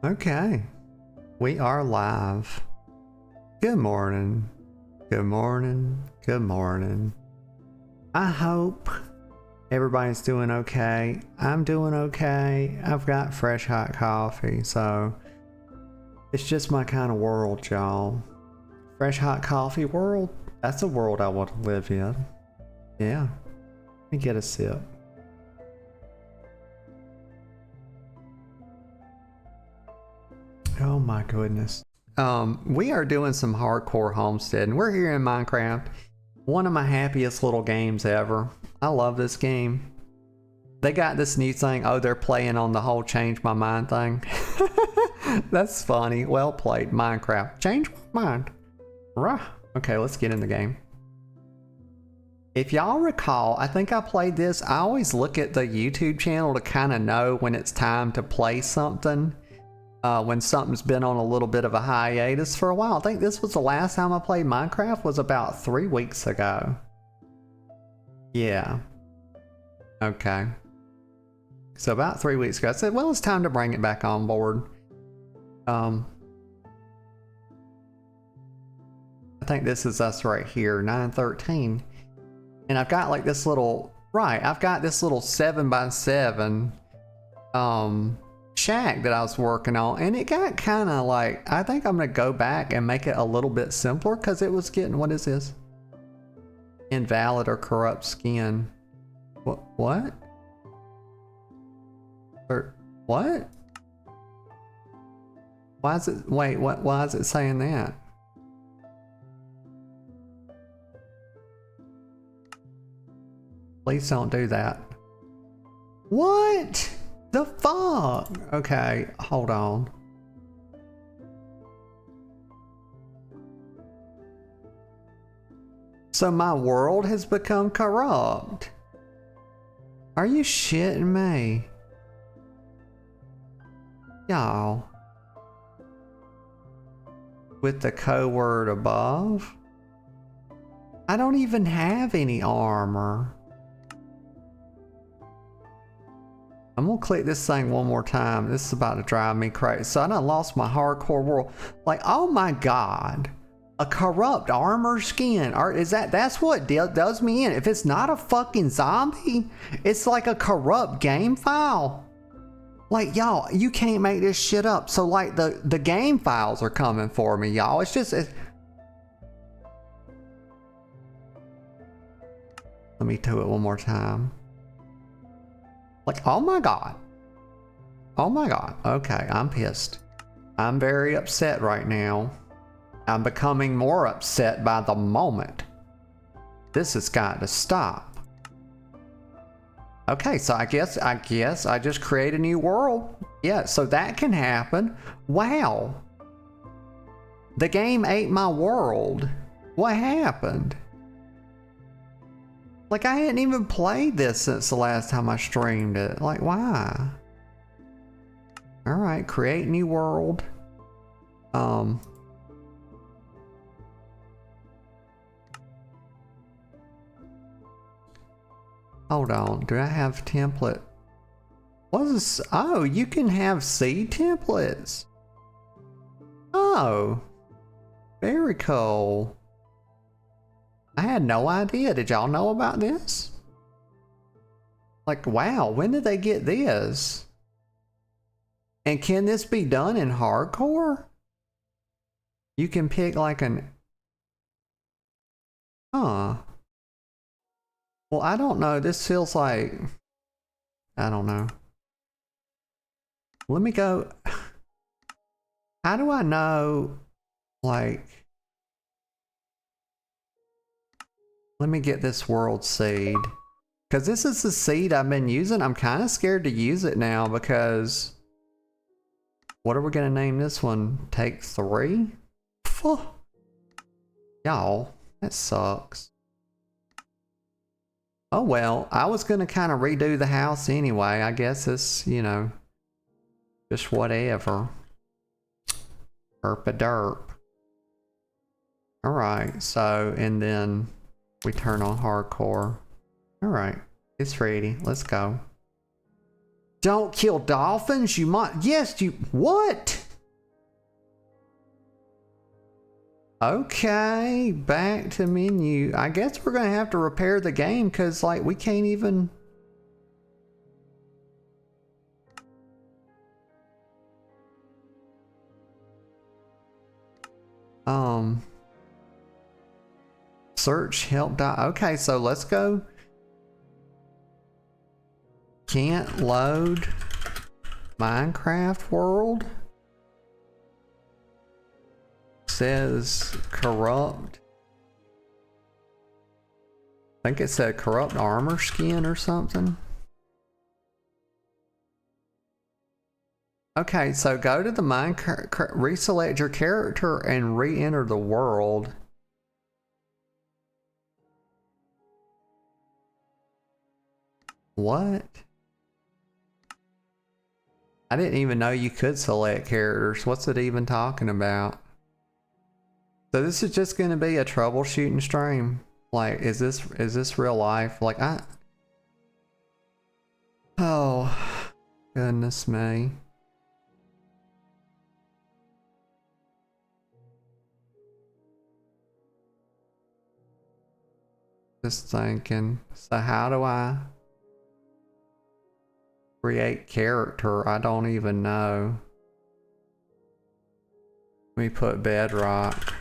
Okay, we are live. Good morning. Good morning. Good morning. I hope everybody's doing okay. I'm doing okay. I've got fresh hot coffee, so it's just my kind of world, y'all. Fresh hot coffee world. That's a world I want to live in. Yeah. Let me get a sip. Oh my goodness. We are doing some hardcore homesteading. We're here in Minecraft. One of my happiest little games ever. I love this game. They got this new thing. Oh, they're playing on the whole change my mind thing. That's funny. Well played, Minecraft. Change my mind. Rah. Okay, let's get in the game. If y'all recall, I think I played this. I always look at the YouTube channel to kind of know when it's time to play something. When something's been on a little bit of a hiatus for a while. I think this was the last time I played Minecraft was about 3 weeks ago. Yeah. Okay. So about 3 weeks ago, I said, well, it's time to bring it back on board. I think this is us right here, 913. And I've got like this little, right, I've got this little 7x7, shack that I was working on, and it got kind of like, I think I'm gonna go back and make it a little bit simpler because it was getting, what is this? Invalid or corrupt skin. What? Or what? Why is it, wait, what, why is it saying that? Please don't do that. What the fuck? Okay, hold on. So my world has become corrupt. Are you shitting me? Y'all. With the code word above? I don't even have any armor. I'm gonna click this thing one more time. This is about to drive me crazy. So I done lost my hardcore world. Like, oh my god. A corrupt armor skin. Or is that's what does me in. If it's not a fucking zombie, it's like a corrupt game file. Like, y'all, you can't make this shit up. So like the game files are coming for me, y'all. It's just let me do it one more time. Like, oh my god. Oh my god. Okay, I'm pissed. I'm very upset right now. I'm becoming more upset by the moment. This has got to stop. Okay, so I guess I just create a new world. Yeah, so that can happen. Wow. The game ate my world. What happened? Like, I hadn't even played this since the last time I streamed it. Like, why? Alright, create new world. Hold on, do I have template? What is this? Oh, you can have seed templates. Oh, very cool. I had no idea. Did y'all know about this? Like, wow, when did they get this? And can this be done in hardcore? You can pick like an... Huh. Well, I don't know. This feels like... I don't know. Let me go... How do I know, like... Let me get this world seed. Because this is the seed I've been using. I'm kind of scared to use it now because... What are we going to name this one? Take 3? Y'all, that sucks. Oh well, I was going to kind of redo the house anyway. I guess it's, you know, just whatever. Derp. Alright, so, and then we turn on hardcore. Alright, it's ready. Let's go. Don't kill dolphins? You might. Yes, you. What? Okay, back to menu. I guess we're gonna have to repair the game because, like, we can't even. Search help. Okay, so let's go. Can't load Minecraft world. Says corrupt. I think it said corrupt armor skin or something. Okay, so go to the Minecraft, reselect your character and re-enter the world. What? I didn't even know you could select characters. What's it even talking about? So this is just going to be a troubleshooting stream. Like, is this real life? Like, oh, goodness me. Just thinking. So how do I create character? I don't even know. Let me put Bedrock.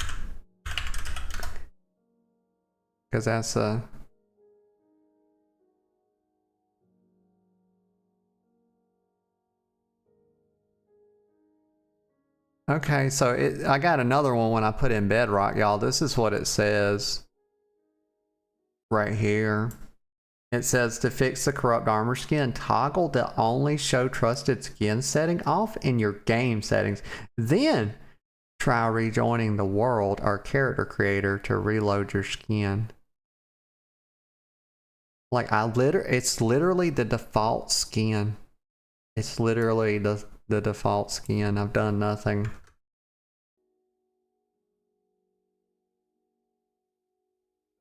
Because that's a... Okay, so I got another one when I put in Bedrock, y'all. This is what it says right here. It says to fix the corrupt armor skin, toggle the only show trusted skin setting off in your game settings. Then try rejoining the world or character creator to reload your skin. Like, it's literally the default skin. It's literally the default skin. I've done nothing.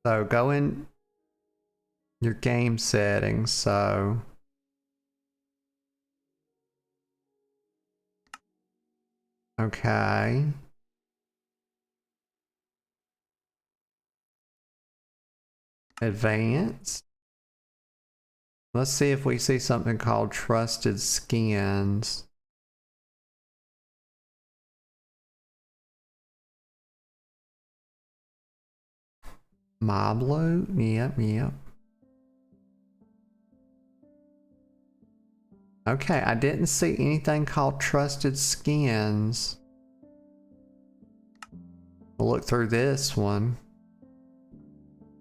So go in your game settings. So okay. Advanced. Let's see if we see something called trusted skins. Mob loot? Yep. Okay, I didn't see anything called trusted skins. We'll look through this one.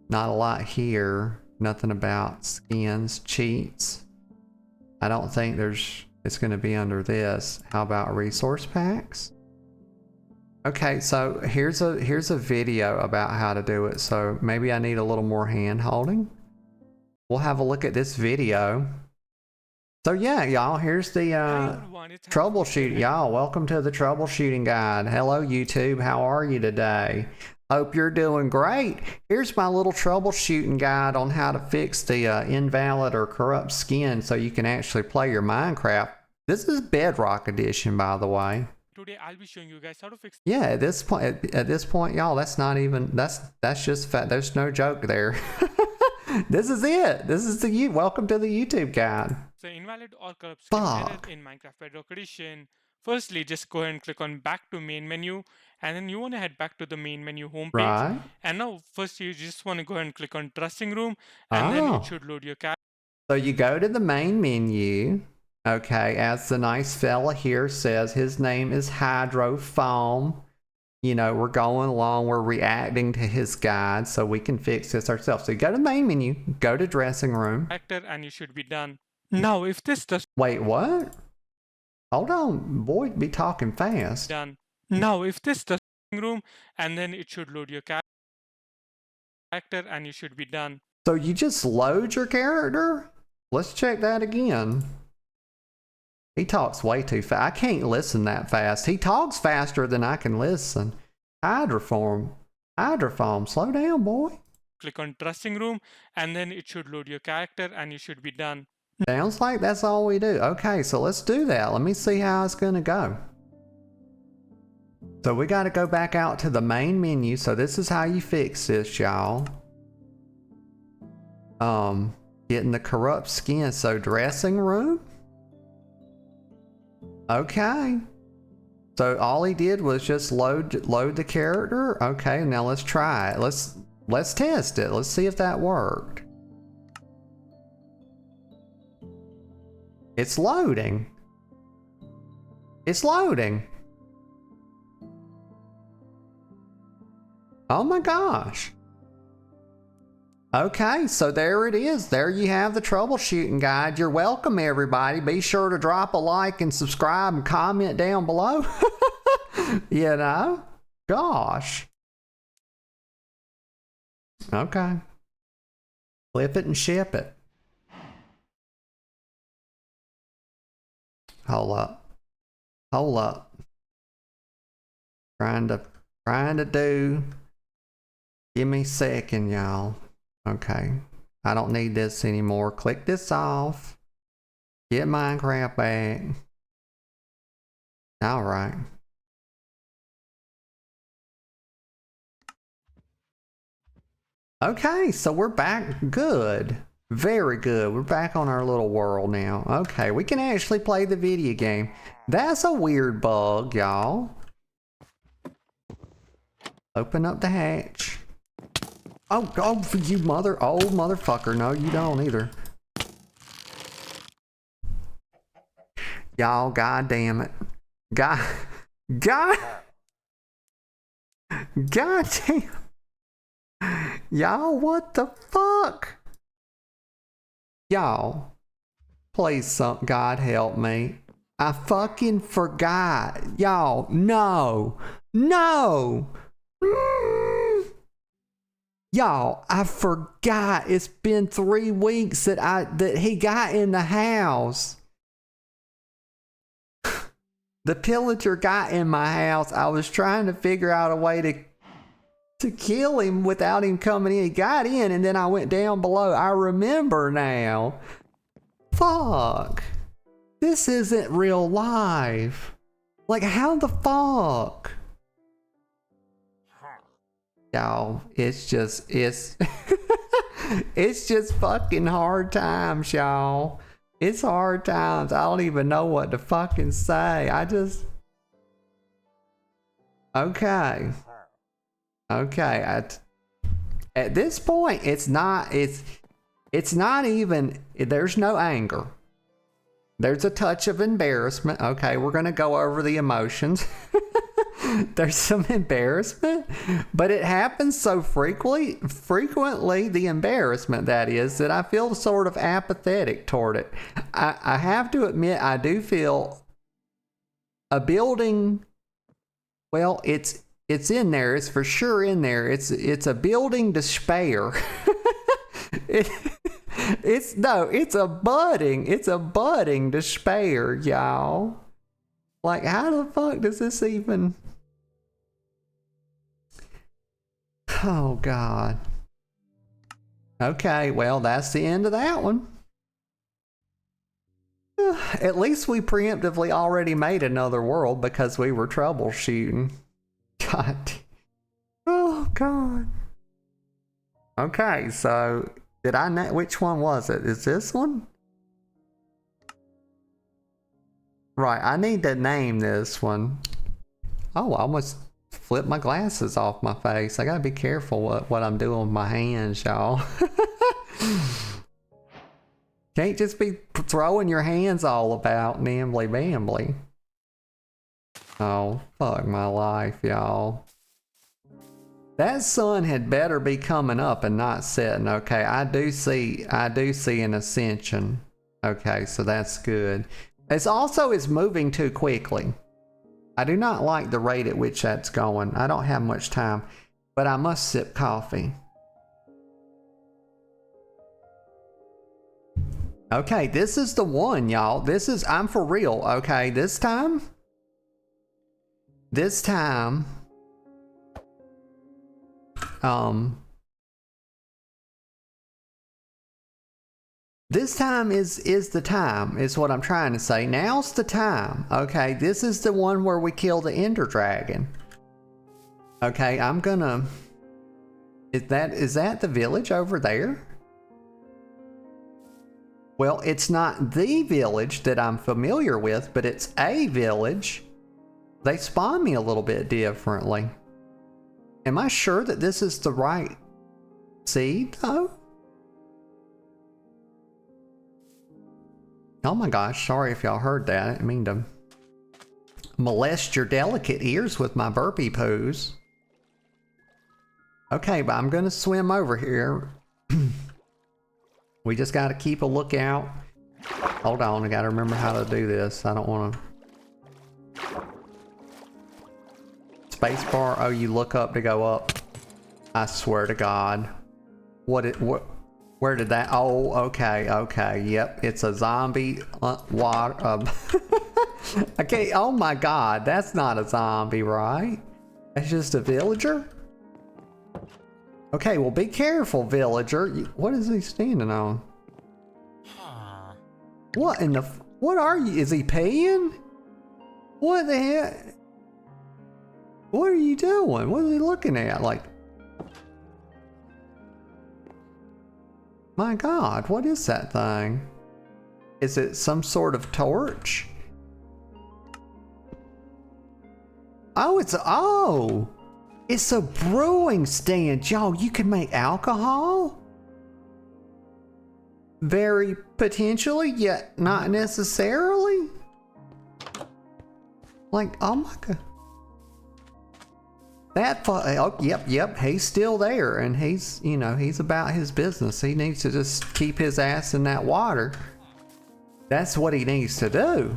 Not a lot here. Nothing about skins, cheats. I don't think it's going to be under this. How about resource packs? Okay, so here's a video about how to do it. So maybe I need a little more hand holding. We'll have a look at this video. So yeah, y'all, here's the troubleshoot. Y'all, welcome to the troubleshooting guide. Hello, YouTube. How are you today? Hope you're doing great. Here's my little troubleshooting guide on how to fix the invalid or corrupt skin so you can actually play your Minecraft. This is Bedrock Edition, by the way. Today I'll be showing you guys how to fix. Yeah, at this point, y'all, that's not even that's just fact. There's no joke there. This is it. This is welcome to the YouTube guide. So invalid or corrupt skin error in Minecraft Bedrock Edition. Firstly, just go ahead and click on back to main menu, and then you want to head back to the main menu homepage. Right. And now first you just want to go ahead and click on dressing room, and then it should load your character. So you go to the main menu. Okay, as the nice fella here says, his name is Hydro Foam. You know, we're going along, we're reacting to his guide so we can fix this ourselves. So you go to the main menu, go to dressing room. And you should be done. Now, if this does... Wait, what? Hold on, boy, be talking fast. Done. Now, if this does room, and then it should load your character, and you should be done. So you just load your character? Let's check that again. He talks way too fast. I can't listen that fast. He talks faster than I can listen. Hydrofoam, slow down, boy. Click on dressing room, and then it should load your character, and you should be done. Sounds like that's all we do. Okay, so let's do that. Let me see how it's gonna go. So we gotta go back out to the main menu. So this is how you fix this, y'all. Getting the corrupt skin. So dressing room. Okay. So all he did was just load the character. Okay, now let's try it. Let's test it. Let's see if that worked. It's loading. It's loading. Oh my gosh. Okay, so there it is. There you have the troubleshooting guide. You're welcome, everybody. Be sure to drop a like and subscribe and comment down below. You know? Gosh. Okay. Flip it and ship it. Hold up. Hold up. Trying to do. Give me a second, y'all. Okay. I don't need this anymore. Click this off. Get Minecraft back. Alright. Okay, so we're back. Good. Very good. We're back on our little world now. Okay, we can actually play the video game. That's a weird bug, y'all. Open up the hatch. Oh, for you old motherfucker. No, you don't either. Y'all, god damn it. God damn. Y'all, what the fuck? Y'all, please, God help me. I fucking forgot. Y'all, no. Y'all, I forgot. It's been 3 weeks that he got in the house. The pillager got in my house. I was trying to figure out a way to kill him without him coming in. He got in and then I went down below. I remember now. Fuck. This isn't real life. Like, how the fuck? Y'all, it's it's just fucking hard times, y'all. It's hard times. I don't even know what to fucking say. Okay. At this point, it's not even, there's no anger. There's a touch of embarrassment. Okay, we're gonna go over the emotions. There's some embarrassment, but it happens so frequently, the embarrassment that is, that I feel sort of apathetic toward it. I have to admit, I do feel a building, well, it's in there. It's for sure in there. It's a building despair. It's a budding despair, y'all. Like, how the fuck does this even? Oh God. Okay, well, that's the end of that one. At least we preemptively already made another world because we were troubleshooting. God. Oh God. Okay, so did I know which one was it? Is this one? Right, I need to name this one. Oh, I almost flipped my glasses off my face. I gotta be careful what I'm doing with my hands, y'all. Can't just be throwing your hands all about nimbly bambly. Oh, fuck my life, y'all. That sun had better be coming up and not setting. Okay, I do see an ascension. Okay, so that's good. It's moving too quickly. I do not like the rate at which that's going. I don't have much time, but I must sip coffee. Okay, this is the one, y'all. I'm for real, okay? This time, This time is the time, is what I'm trying to say. Now's the time. Okay, this is the one where we kill the Ender Dragon. Okay, I'm gonna... Is that the village over there? Well, it's not the village that I'm familiar with, but it's a village. They spawn me a little bit differently. Am I sure that this is the right seed, though? Oh my gosh, sorry if y'all heard that. I didn't mean to molest your delicate ears with my burpee poos. Okay, but I'm gonna swim over here. We just gotta keep a lookout. Hold on, I gotta remember how to do this. I don't wanna... Spacebar, oh, you look up to go up. I swear to God. Where did that, oh, okay, yep, it's a zombie water, okay, oh my God, that's not a zombie, right? That's just a villager? Okay, well, be careful, villager. What is he standing on? What in the... What are you? Is he peeing? What the heck? What are you doing? What is he looking at? Like... My God, what is that thing? Is it some sort of torch? Oh, it's a brewing stand. Yo, you can make alcohol? Very potentially, yet not necessarily? Like, oh my God. Oh, yep, he's still there, and he's, you know, he's about his business. He needs to just keep his ass in that water. That's what he needs to do.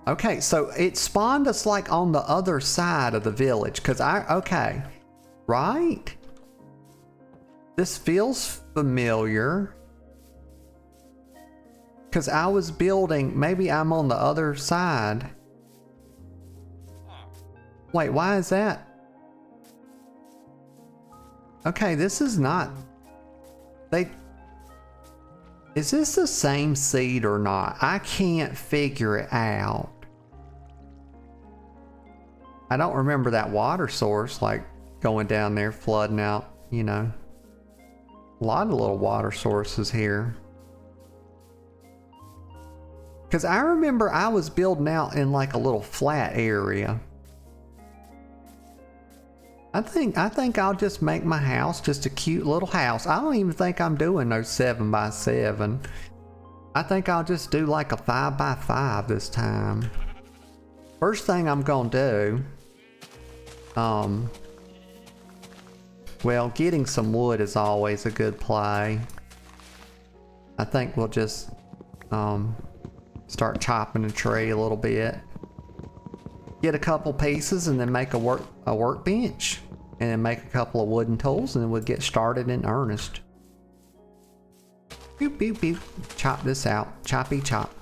Okay, so it spawned us like on the other side of the village, okay, right? This feels familiar. Because I was building, maybe I'm on the other side. Wait, why is that? Okay, this is not... Is this the same seed or not? I can't figure it out. I don't remember that water source, like, going down there, flooding out, you know. A lot of little water sources here. Because I remember I was building out in, like, a little flat area. I think I'll just make my house just a cute little house. I don't even think I'm doing no 7x7. I think I'll just do like a 5x5 this time. First thing I'm gonna do, well, getting some wood is always a good play. I think we'll just start chopping the tree a little bit. Get a couple pieces and then make a workbench, and then make a couple of wooden tools, and then we'll get started in earnest. Boop, boop, boop. Chop this out. Choppy chop.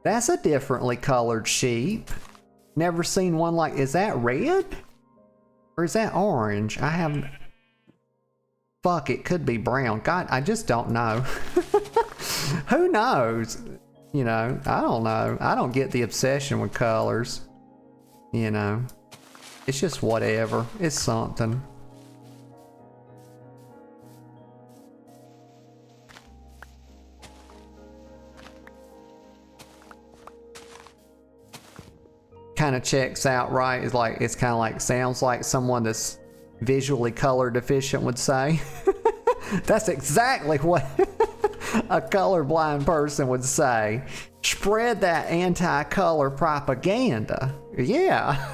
That's a differently colored sheep. Never seen one like... Is that red? Or is that orange? I haven't... Fuck, it could be brown. God, I just don't know. Who knows? You know, I don't know. I don't get the obsession with colors. You know, it's just whatever. It's something. Kind of checks out, right? It's kind of like, sounds like someone that's visually color deficient would say. That's exactly what a colorblind person would say. Spread that anti-color propaganda. Yeah.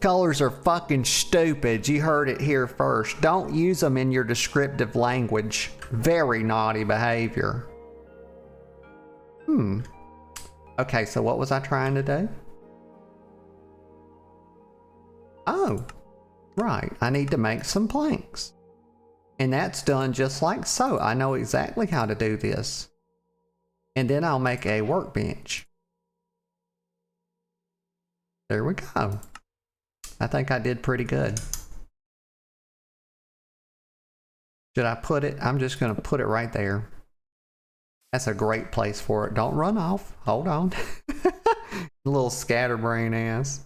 Colors are fucking stupid. You heard it here first. Don't use them in your descriptive language. Very naughty behavior. Okay, so what was I trying to do? Oh, right. I need to make some planks. And that's done just like so. I know exactly how to do this. And then I'll make a workbench. There we go. I think I did pretty good. Should I put it? I'm just going to put it right there. That's a great place for it. Don't run off. Hold on. A little scatterbrain ass.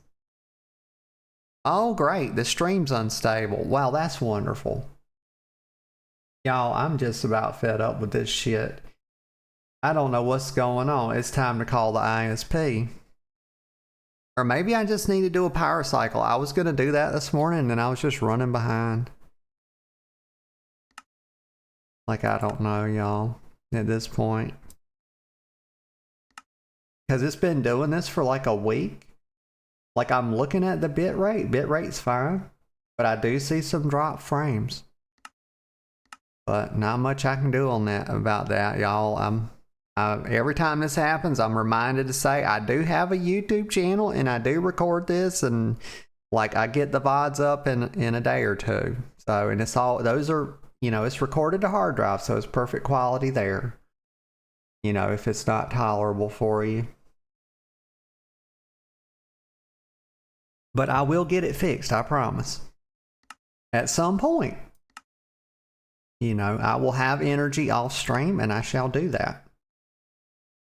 Oh, great. The stream's unstable. Wow, that's wonderful. Y'all, I'm just about fed up with this shit. I don't know what's going on. It's time to call the ISP. Or maybe I just need to do a power cycle. I was going to do that this morning and I was just running behind. Like, I don't know, y'all, at this point. Because it's been doing this for like a week. Like, I'm looking at the bitrate. Bitrate's fine. But I do see some drop frames. But not much I can do on that about that, y'all. Every time this happens, I'm reminded to say I do have a YouTube channel and I do record this, and like I get the VODs up in a day or two. So, and it's all, those are, you know, it's recorded to hard drive, so it's perfect quality there. You know, if it's not tolerable for you. But I will get it fixed, I promise. At some point. You know, I will have energy off stream and I shall do that.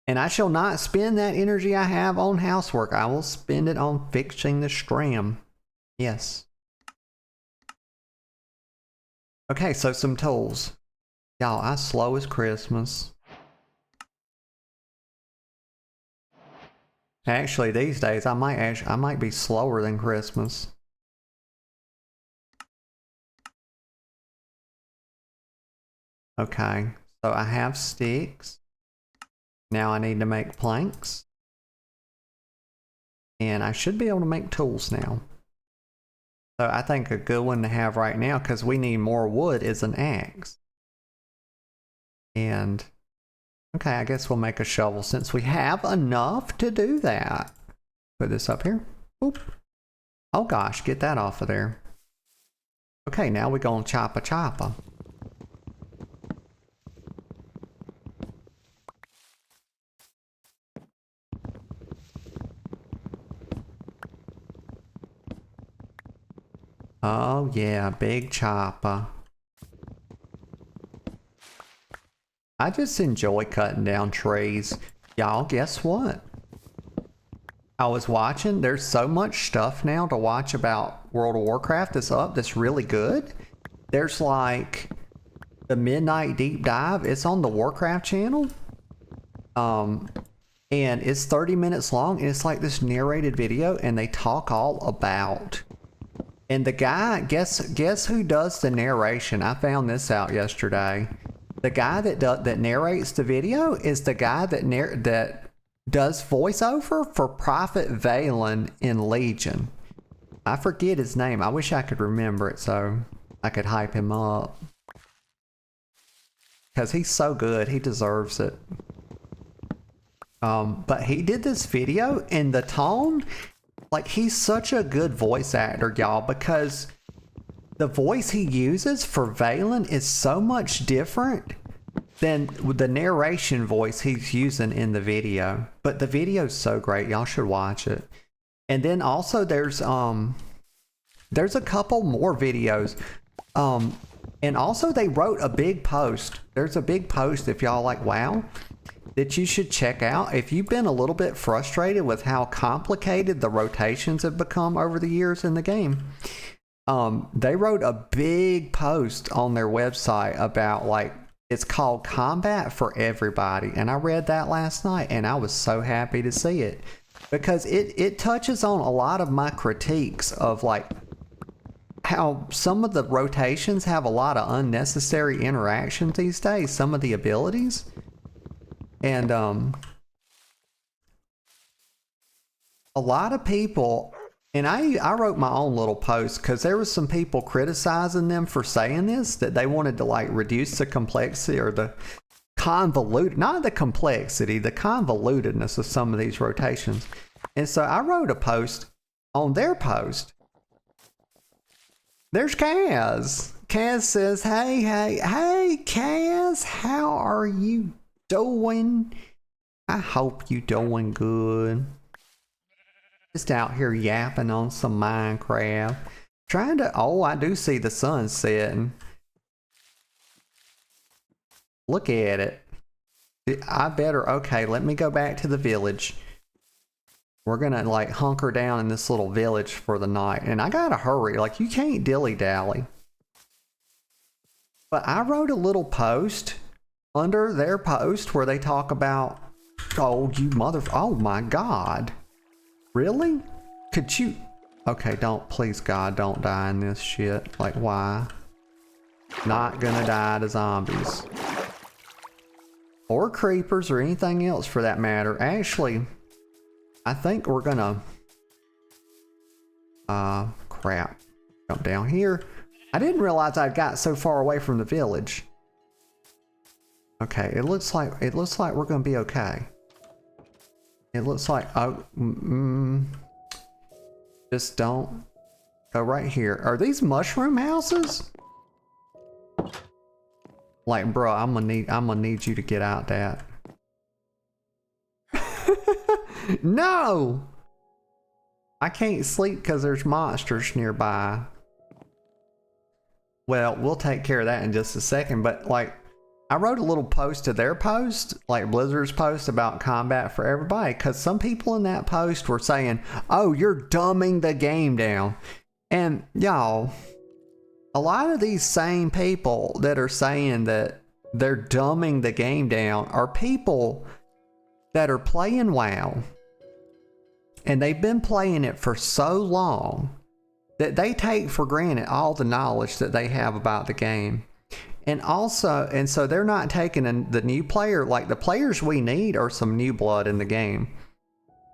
And I shall not spend that energy I have on housework. I will spend it on fixing the stream. Yes. Okay, so some tools. Y'all, I slow as Christmas. Actually, these days I might be slower than Christmas. Okay, so I have sticks. Now I need to make planks. And I should be able to make tools now. So I think a good one to have right now, because we need more wood, is an axe. And, okay, I guess we'll make a shovel since we have enough to do that. Put this up here. Oop. Oh gosh, get that off of there. Okay, now we're gonna choppa. Oh yeah, big chopper. I just enjoy cutting down trees. Y'all, guess what? I was watching, there's so much stuff now to watch about World of Warcraft that's up that's really good. There's like the Midnight Deep Dive. It's on the Warcraft channel. And it's 30 minutes long and it's like this narrated video and they talk all about. And the guy, guess who does the narration? I found this out yesterday. The guy that narrates the video is the guy that does voiceover for Prophet Valen in Legion. I forget his name. I wish I could remember it so I could hype him up. Because he's so good. He deserves it. But he did this video and the tone, like he's such a good voice actor, y'all, because the voice he uses for Valen is so much different than the narration voice he's using in the video. But the video's so great, y'all should watch it. And then also there's a couple more videos. And also they wrote a big post. There's a big post if y'all like WoW that you should check out. If you've been a little bit frustrated with how complicated the rotations have become over the years in the game, they wrote a big post on their website about, like, it's called Combat for Everybody. And I read that last night and I was so happy to see it because it touches on a lot of my critiques of like how some of the rotations have a lot of unnecessary interactions these days, some of the abilities. And a lot of people, and I wrote my own little post because there was some people criticizing them for saying this, that they wanted to like reduce the complexity or the not the complexity, the convolutedness of some of these rotations. And so I wrote a post on their post. There's Kaz. Kaz says, hey, Kaz, how are you doing? I hope you doing good. Just out here yapping on some Minecraft. Trying to, oh, I do see the sun setting. Look at it. I better, okay, let me go back to the village. We're gonna like hunker down in this little village for the night. And I gotta hurry, like you can't dilly-dally. But I wrote a little post under their post where they talk about, oh, you mother, oh my God. Really? Could you, okay, don't, please God, don't die in this shit. Like why? Not gonna die to zombies. Or creepers or anything else for that matter. Actually, I think we're gonna, crap. Jump down here. I didn't realize I got so far away from the village. Okay, it looks like we're gonna be okay. It looks like, oh, just don't go right here. Are these mushroom houses? Like, bro, I'm gonna need you to get out that. No! I can't sleep because there's monsters nearby. Well, we'll take care of that in just a second, but like, I wrote a little post to their post, like Blizzard's post about combat for everybody, because some people in that post were saying, oh, you're dumbing the game down. And y'all, a lot of these same people that are saying that they're dumbing the game down are people that are playing WoW. And they've been playing it for so long that they take for granted all the knowledge that they have about the game. And also, and so they're not taking the new player, like the players we need are some new blood in the game.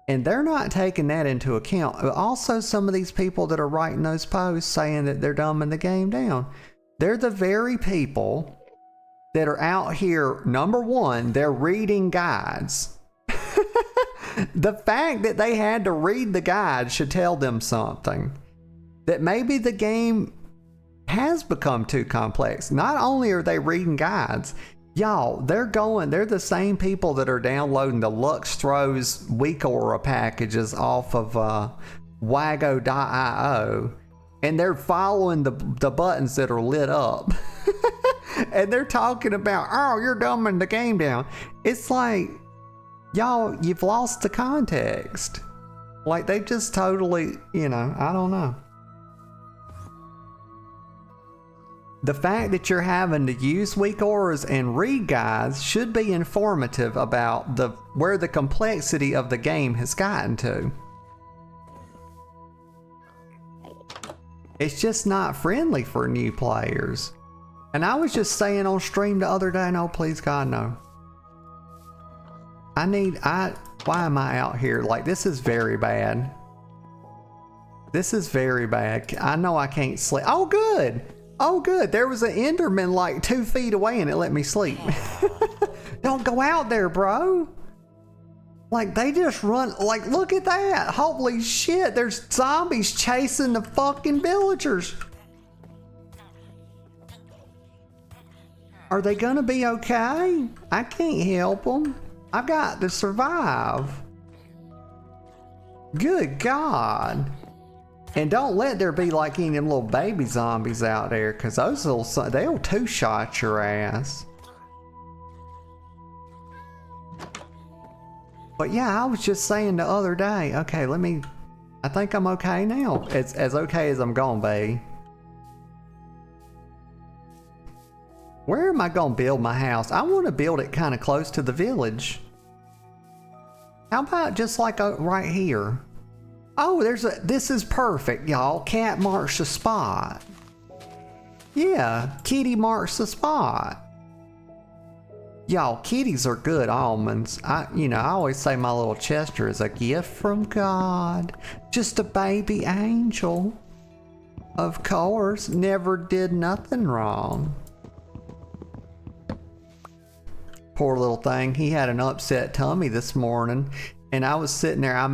And they're not taking that into account. Also, some of these people that are writing those posts saying that they're dumbing the game down, they're the very people that are out here, number one, they're reading guides. The fact that they had to read the guide should tell them something. That maybe the game has become too complex. Not only are they reading guides, y'all, they're the same people that are downloading the Lux Throws weak aura packages off of wago.io, and they're following the buttons that are lit up. And they're talking about, oh, you're dumbing the game down. It's like, y'all, you've lost the context. Like, they just totally, you know, I don't know. The fact that you're having to use weak auras and read guides should be informative about where the complexity of the game has gotten to. It's just not friendly for new players. And I was just saying on stream the other day, no, please God, no. Why am I out here? Like, this is very bad. This is very bad. I know I can't sleep. Oh, good. Oh, good. There was an Enderman like 2 feet away and it let me sleep. Don't go out there, bro. Like, they just run. Like, look at that. Holy shit. There's zombies chasing the fucking villagers. Are they gonna be okay? I can't help them. I've got to survive. Good God. And don't let there be like any of them little baby zombies out there, because those they'll two-shot your ass. But yeah, I was just saying the other day, okay, I think I'm okay now. It's as okay as I'm gonna be. Where am I gonna build my house? I want to build it kind of close to the village. How about just like right here? Oh, this is perfect, y'all. Cat marks the spot. Yeah, kitty marks the spot. Y'all, kitties are good almonds. I always say my little Chester is a gift from God. Just a baby angel. Of course, never did nothing wrong. Poor little thing. He had an upset tummy this morning. And I was sitting there,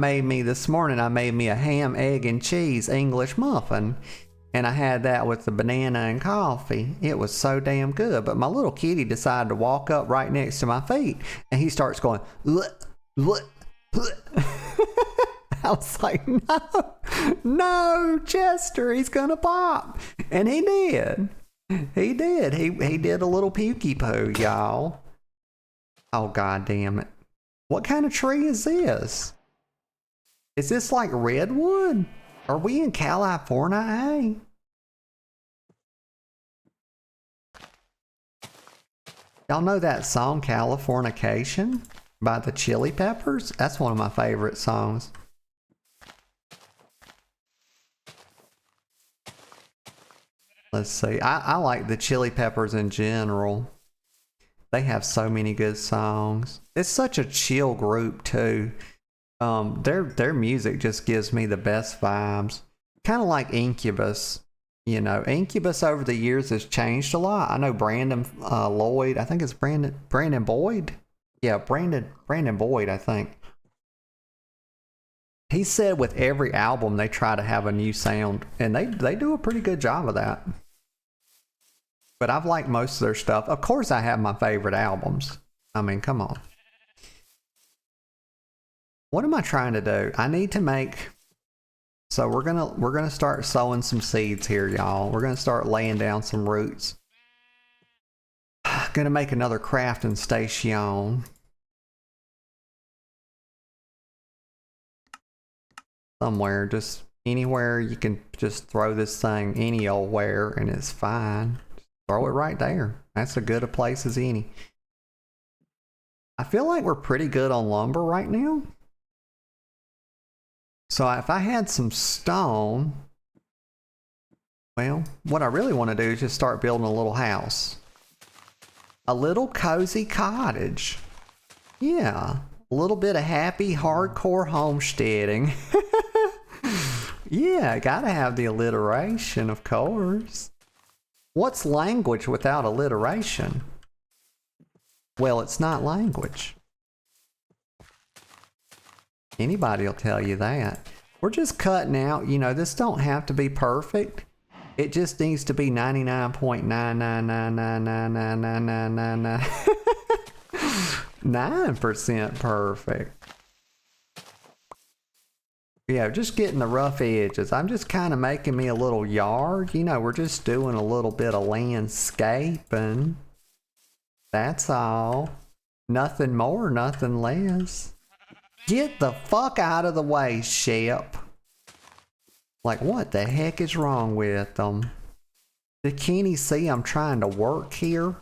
this morning I made me a ham, egg, and cheese English muffin. And I had that with the banana and coffee. It was so damn good. But my little kitty decided to walk up right next to my feet. And he starts going, bleh, bleh, bleh. I was like, no, Chester, he's gonna pop. And he did. He did. He did a little pukey poo, y'all. Oh, god damn it. What kind of tree is this? Is this like redwood? Are we in California? Y'all know that song Californication by the Chili Peppers? That's one of my favorite songs. Let's see. I like the Chili Peppers in general. They have so many good songs. It's such a chill group too. Their music just gives me the best vibes. Kind of like Incubus. You know, Incubus over the years has changed a lot. I know Brandon Lloyd. I think it's Brandon Boyd. Yeah, Brandon Boyd, I think. He said with every album they try to have a new sound, and they do a pretty good job of that. But I've liked most of their stuff. Of course I have my favorite albums. I mean, come on. What am I trying to do? I need to make... So we're gonna start sowing some seeds here, y'all. We're gonna start laying down some roots. Gonna make another crafting station. Somewhere, just anywhere you can just throw this thing any old where and it's fine. Just throw it right there. That's as good a place as any. I feel like we're pretty good on lumber right now. So if I had some stone, well, what I really want to do is just start building a little house. A little cozy cottage. Yeah, a little bit of happy hardcore homesteading. Yeah, gotta have the alliteration, of course. What's language without alliteration? Well, it's not language. Anybody will tell you that. We're just cutting out, you know, this don't have to be perfect. It just needs to be 99.9999999% perfect. Yeah, just getting the rough edges. I'm just kind of making me a little yard. You know, we're just doing a little bit of landscaping. That's all. Nothing more, nothing less. Get the fuck out of the way, Shep. Like, what the heck is wrong with them? Did Kenny see I'm trying to work here?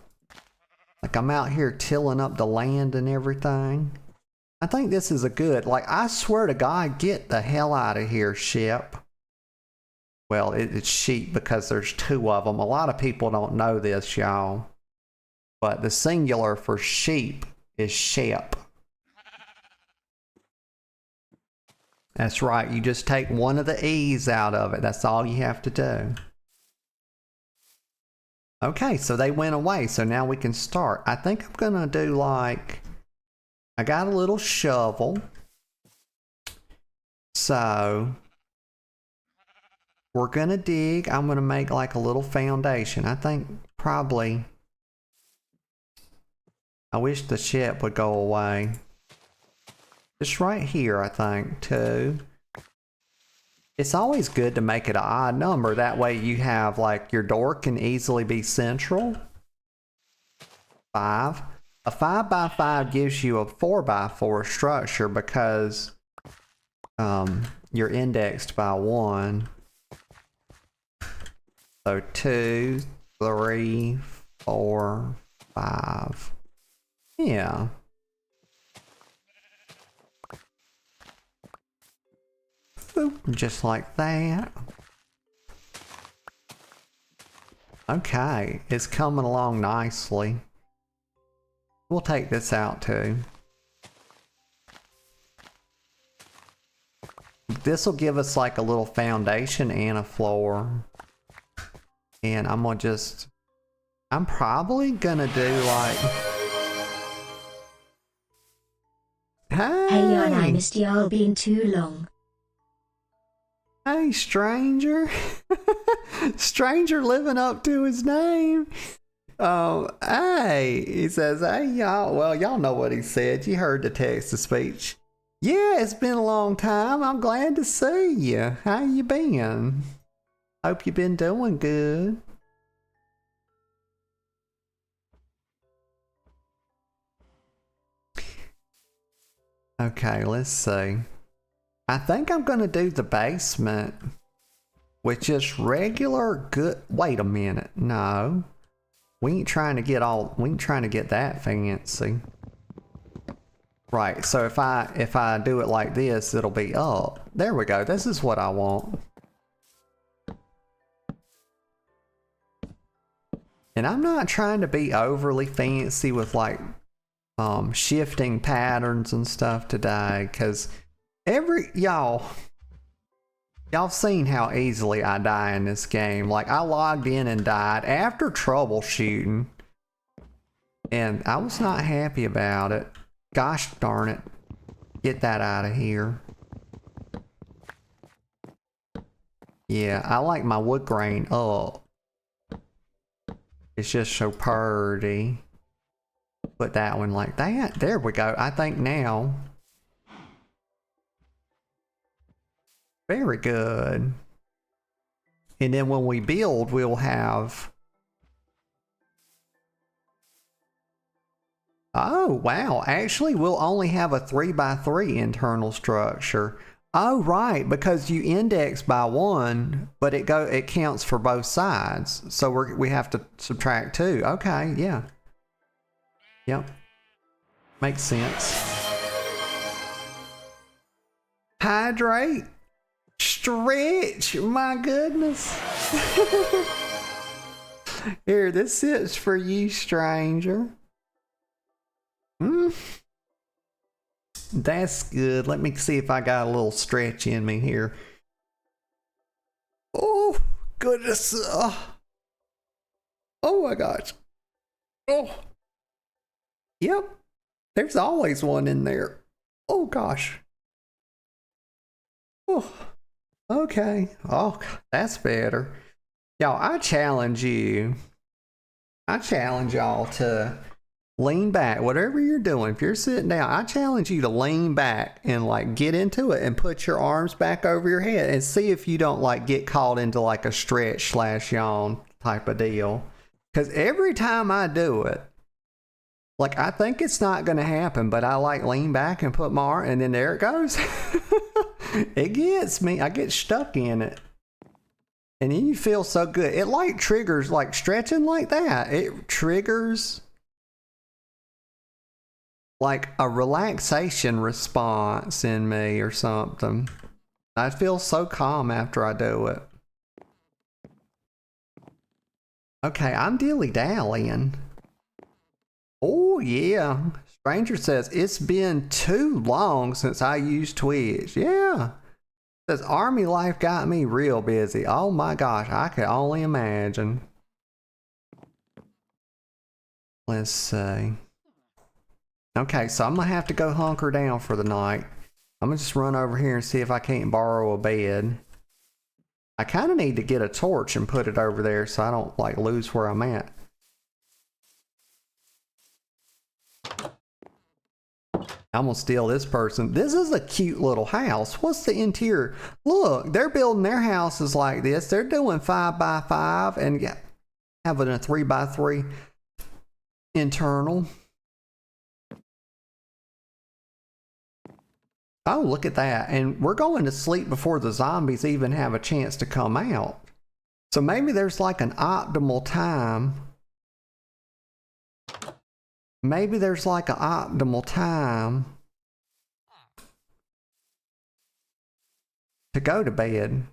Like, I'm out here tilling up the land and everything. I think this is a good, like, I swear to God, get the hell out of here, Shep. Well, it's sheep because there's two of them. A lot of people don't know this, y'all. But the singular for sheep is Shep. That's right, you just take one of the E's out of it. That's all you have to do. Okay, so they went away, so now we can start. I think I'm gonna do like... I got a little shovel. So... we're gonna dig. I'm gonna make like a little foundation. I think probably... I wish the ship would go away. Just right here, I think, too. It's always good to make it an odd number. That way you have, like, your door can easily be central. 5. A 5x5 gives you a 4x4 structure because you're indexed by 1. So 2, 3, 4, 5. Yeah. Just like that. Okay, it's coming along nicely. We'll take this out too. This will give us like a little foundation and a floor. And I'm probably gonna do like... Hey, I missed y'all being too long. Hey, stranger. Stranger living up to his name. Hey, he says, hey, y'all. Well, y'all know what he said. You heard the text to speech. Yeah, it's been a long time. I'm glad to see you. How you been? Hope you been doing good. Okay, let's see. I think I'm gonna do the basement with just regular good. Wait a minute, no. We ain't trying to get that fancy. Right, so if I do it like this, it'll be up. There we go, this is what I want. And I'm not trying to be overly fancy with like shifting patterns and stuff today, because y'all seen how easily I die in this game. Like, I logged in and died after troubleshooting, and I was not happy about it. Gosh darn it. Get that out of here. Yeah, I like my wood grain up. It's just so pretty. Put that one like that. There we go. I think now. Very good. And then when we build, we'll have... Oh, wow. Actually, we'll only have a 3x3 internal structure. Oh, right. Because you index by 1, but it counts for both sides. So we have to subtract 2. Okay, yeah. Yep. Makes sense. Hydrate. Stretch. My goodness. Here, this sits for you, stranger. That's good. Let me see if I got a little stretch in me here. Oh, goodness. Oh my gosh. Oh. Yep. There's always one in there. Oh gosh. Oh. Okay. Oh, that's better. Y'all, I challenge y'all to lean back. Whatever you're doing, if you're sitting down, I challenge you to lean back and like get into it and put your arms back over your head and see if you don't like get caught into like a stretch / yawn type of deal. Because every time I do it, like, I think it's not going to happen, but I like lean back and put my arm, and then there it goes. It gets me. I get stuck in it. And then you feel so good. It like triggers, like stretching like that. It triggers like a relaxation response in me or something. I feel so calm after I do it. Okay, I'm dilly-dallying. Oh yeah, Stranger says, it's been too long since I used Twitch. Yeah. Says, army life got me real busy. Oh my gosh, I could only imagine. Let's see. Okay, so I'm gonna have to go hunker down for the night. I'm gonna just run over here and see if I can't borrow a bed. I kind of need to get a torch and put it over there so I don't like lose where I'm at. I'm gonna steal this person. This is a cute little house. What's the interior? Look, they're building their houses like this. They're doing 5x5 and having a 3x3 internal. Oh, look at that. And we're going to sleep before the zombies even have a chance to come out. So maybe there's like an optimal time. Maybe there's like an optimal time to go to bed.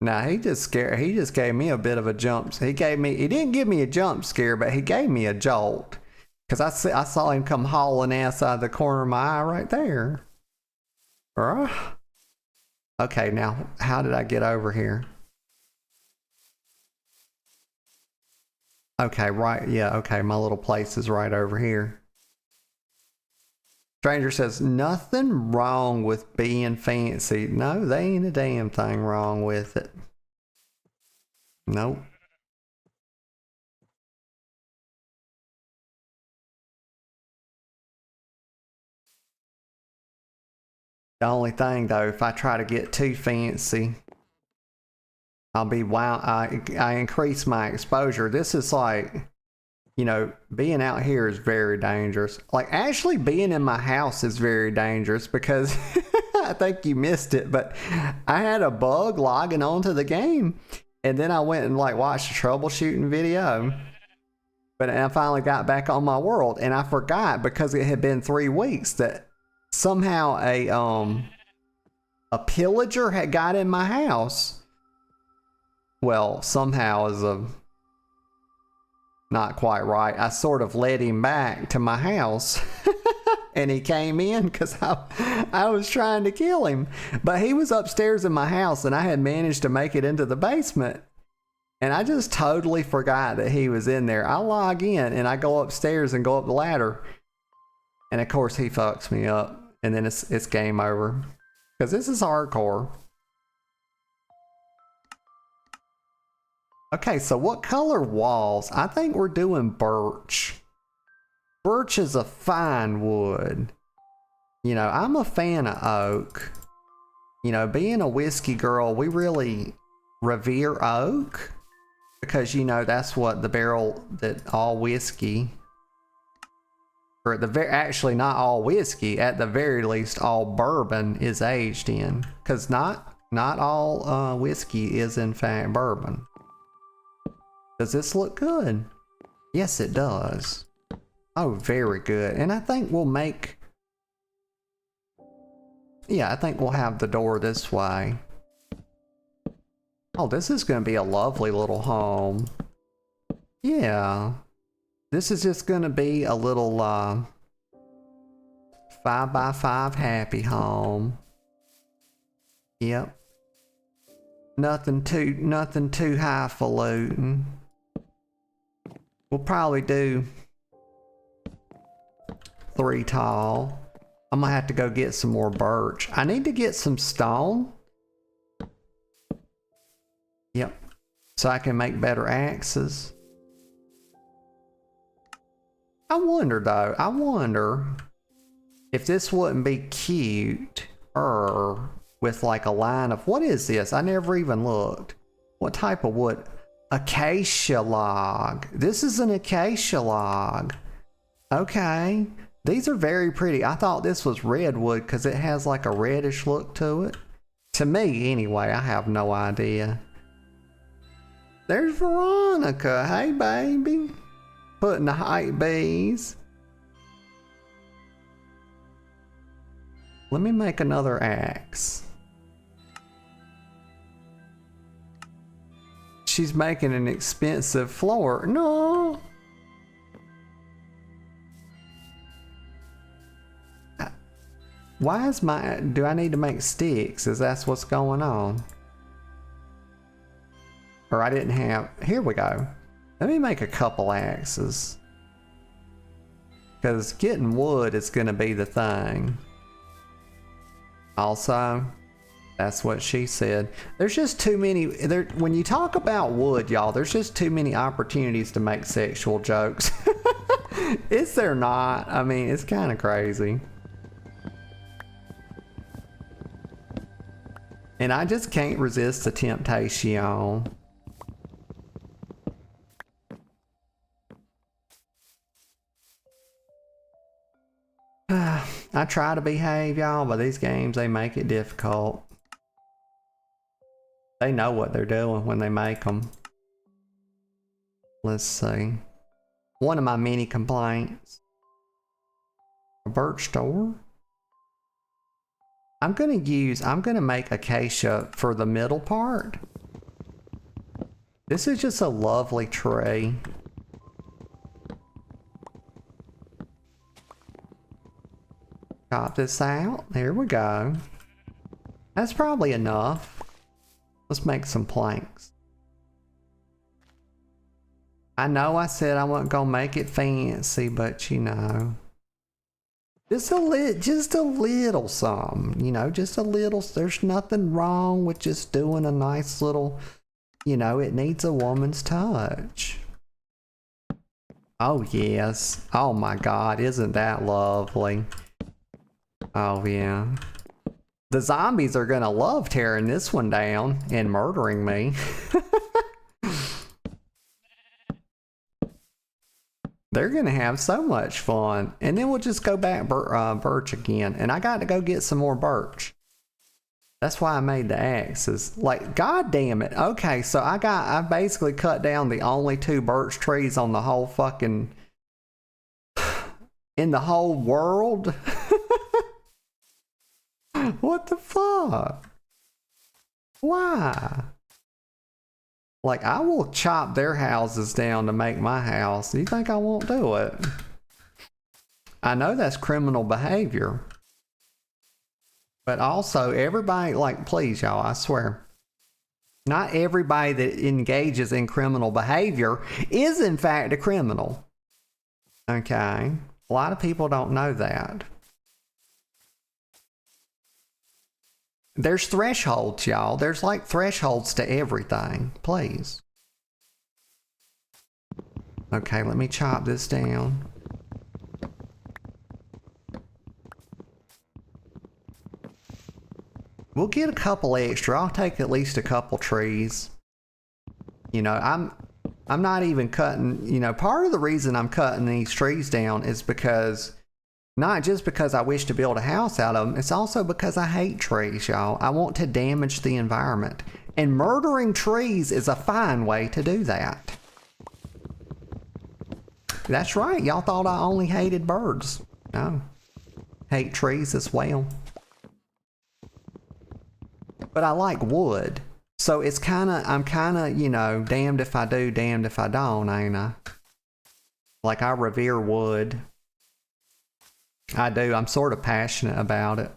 Nah, he just gave me a bit of a jump. He didn't give me a jump scare, but he gave me a jolt. Because I saw him come hauling ass out of the corner of my eye right there. Okay, now, how did I get over here? Okay, right, yeah, okay, my little place is right over here. Stranger says, nothing wrong with being fancy. No, there ain't a damn thing wrong with it. Nope. The only thing, though, if I try to get too fancy, I'll be wild. I increase my exposure. This is like you know, being out here is very dangerous. Like, actually being in my house is very dangerous because I think you missed it, but I had a bug logging onto the game, and then I went and like watched a troubleshooting video. But I finally got back on my world, and I forgot because it had been 3 weeks that somehow a pillager had got in my house. Well, somehow is a not quite right. I sort of led him back to my house and he came in because I was trying to kill him. But he was upstairs in my house and I had managed to make it into the basement. And I just totally forgot that he was in there. I log in and I go upstairs and go up the ladder. And of course he fucks me up. And then it's game over. Because this is hardcore. Okay, so what color walls? I think we're doing birch. Birch is a fine wood. You know, I'm a fan of oak. You know, being a whiskey girl, we really revere oak. Because, you know, that's what the barrel that all whiskey, or actually not all whiskey, at the very least all bourbon is aged in. Because not all whiskey is in fact bourbon. Does this look good? Yes, it does. Oh, very good. And I think we'll make... Yeah, I think we'll have the door this way. Oh, this is going to be a lovely little home. Yeah. This is just going to be a little 5x5 happy home. Yep. Nothing too highfalutin. We'll probably do 3 tall. I'm gonna have to go get some more birch. I need to get some stone. Yep. So I can make better axes. I wonder though, if this wouldn't be cute with like a line of, what is this? I never even looked. What type of wood? Acacia log. This is an acacia log. Okay. These are very pretty. I thought this was redwood because it has like a reddish look to it. To me, anyway, I have no idea. There's Veronica. Hey, baby. Putting the hype bees. Let me make another axe. She's making an expensive floor. No. Why is do I need to make sticks? Is that what's going on? Or I didn't have, here we go. Let me make a couple axes. Because getting wood is going to be the thing. Also, that's what she said. There's just too many, when you talk about wood, y'all, there's just too many opportunities to make sexual jokes. Is there not? I mean, it's kind of crazy. And I just can't resist the temptation. I try to behave, y'all, but these games, they make it difficult. They know what they're doing when they make them. Let's see. One of my many complaints. A birch door? I'm gonna make acacia for the middle part. This is just a lovely tree. Chop this out. There we go. That's probably enough. Let's make some planks. I know I said I wasn't gonna make it fancy, but you know. Just a little something, you know, just a little. There's nothing wrong with just doing a nice little, you know, it needs a woman's touch. Oh yes. Oh my God, isn't that lovely? Oh yeah. The zombies are gonna love tearing this one down and murdering me. They're gonna have so much fun. And then we'll just go back birch again. And I got to go get some more birch. That's why I made the axes. Like, god damn it. Okay, so I basically cut down the only 2 birch trees on the whole fucking, in the whole world. What the fuck? Why? Like, I will chop their houses down to make my house. You think I won't do it? I know that's criminal behavior. But also, everybody, like, please, y'all, I swear. Not everybody that engages in criminal behavior is, in fact, a criminal. Okay? A lot of people don't know that. There's thresholds, y'all. There's like thresholds to everything. Please. Okay, let me chop this down. We'll get a couple extra. I'll take at least a couple trees. You know, I'm not even cutting, you know, part of the reason I'm cutting these trees down is because not just because I wish to build a house out of them, it's also because I hate trees, y'all. I want to damage the environment. And murdering trees is a fine way to do that. That's right, y'all thought I only hated birds. No. Hate trees as well. But I like wood. So it's I'm kinda, you know, damned if I do, damned if I don't, ain't I? Like, I revere wood. I do. I'm sort of passionate about it.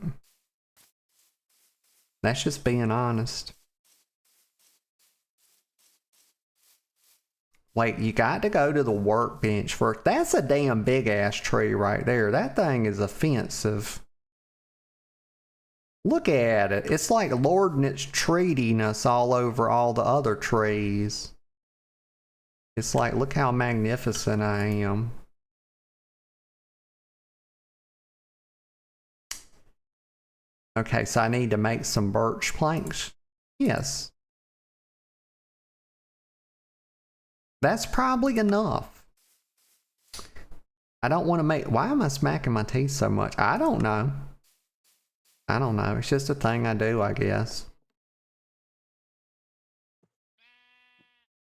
That's just being honest. Wait, you got to go to the workbench first. That's a damn big ass tree right there. That thing is offensive. Look at it. It's like lording its treatiness all over all the other trees. It's like, look how magnificent I am. Okay, so I need to make some birch planks. Yes. That's probably enough. I don't want to make... Why am I smacking my teeth so much? I don't know. I don't know. It's just a thing I do, I guess.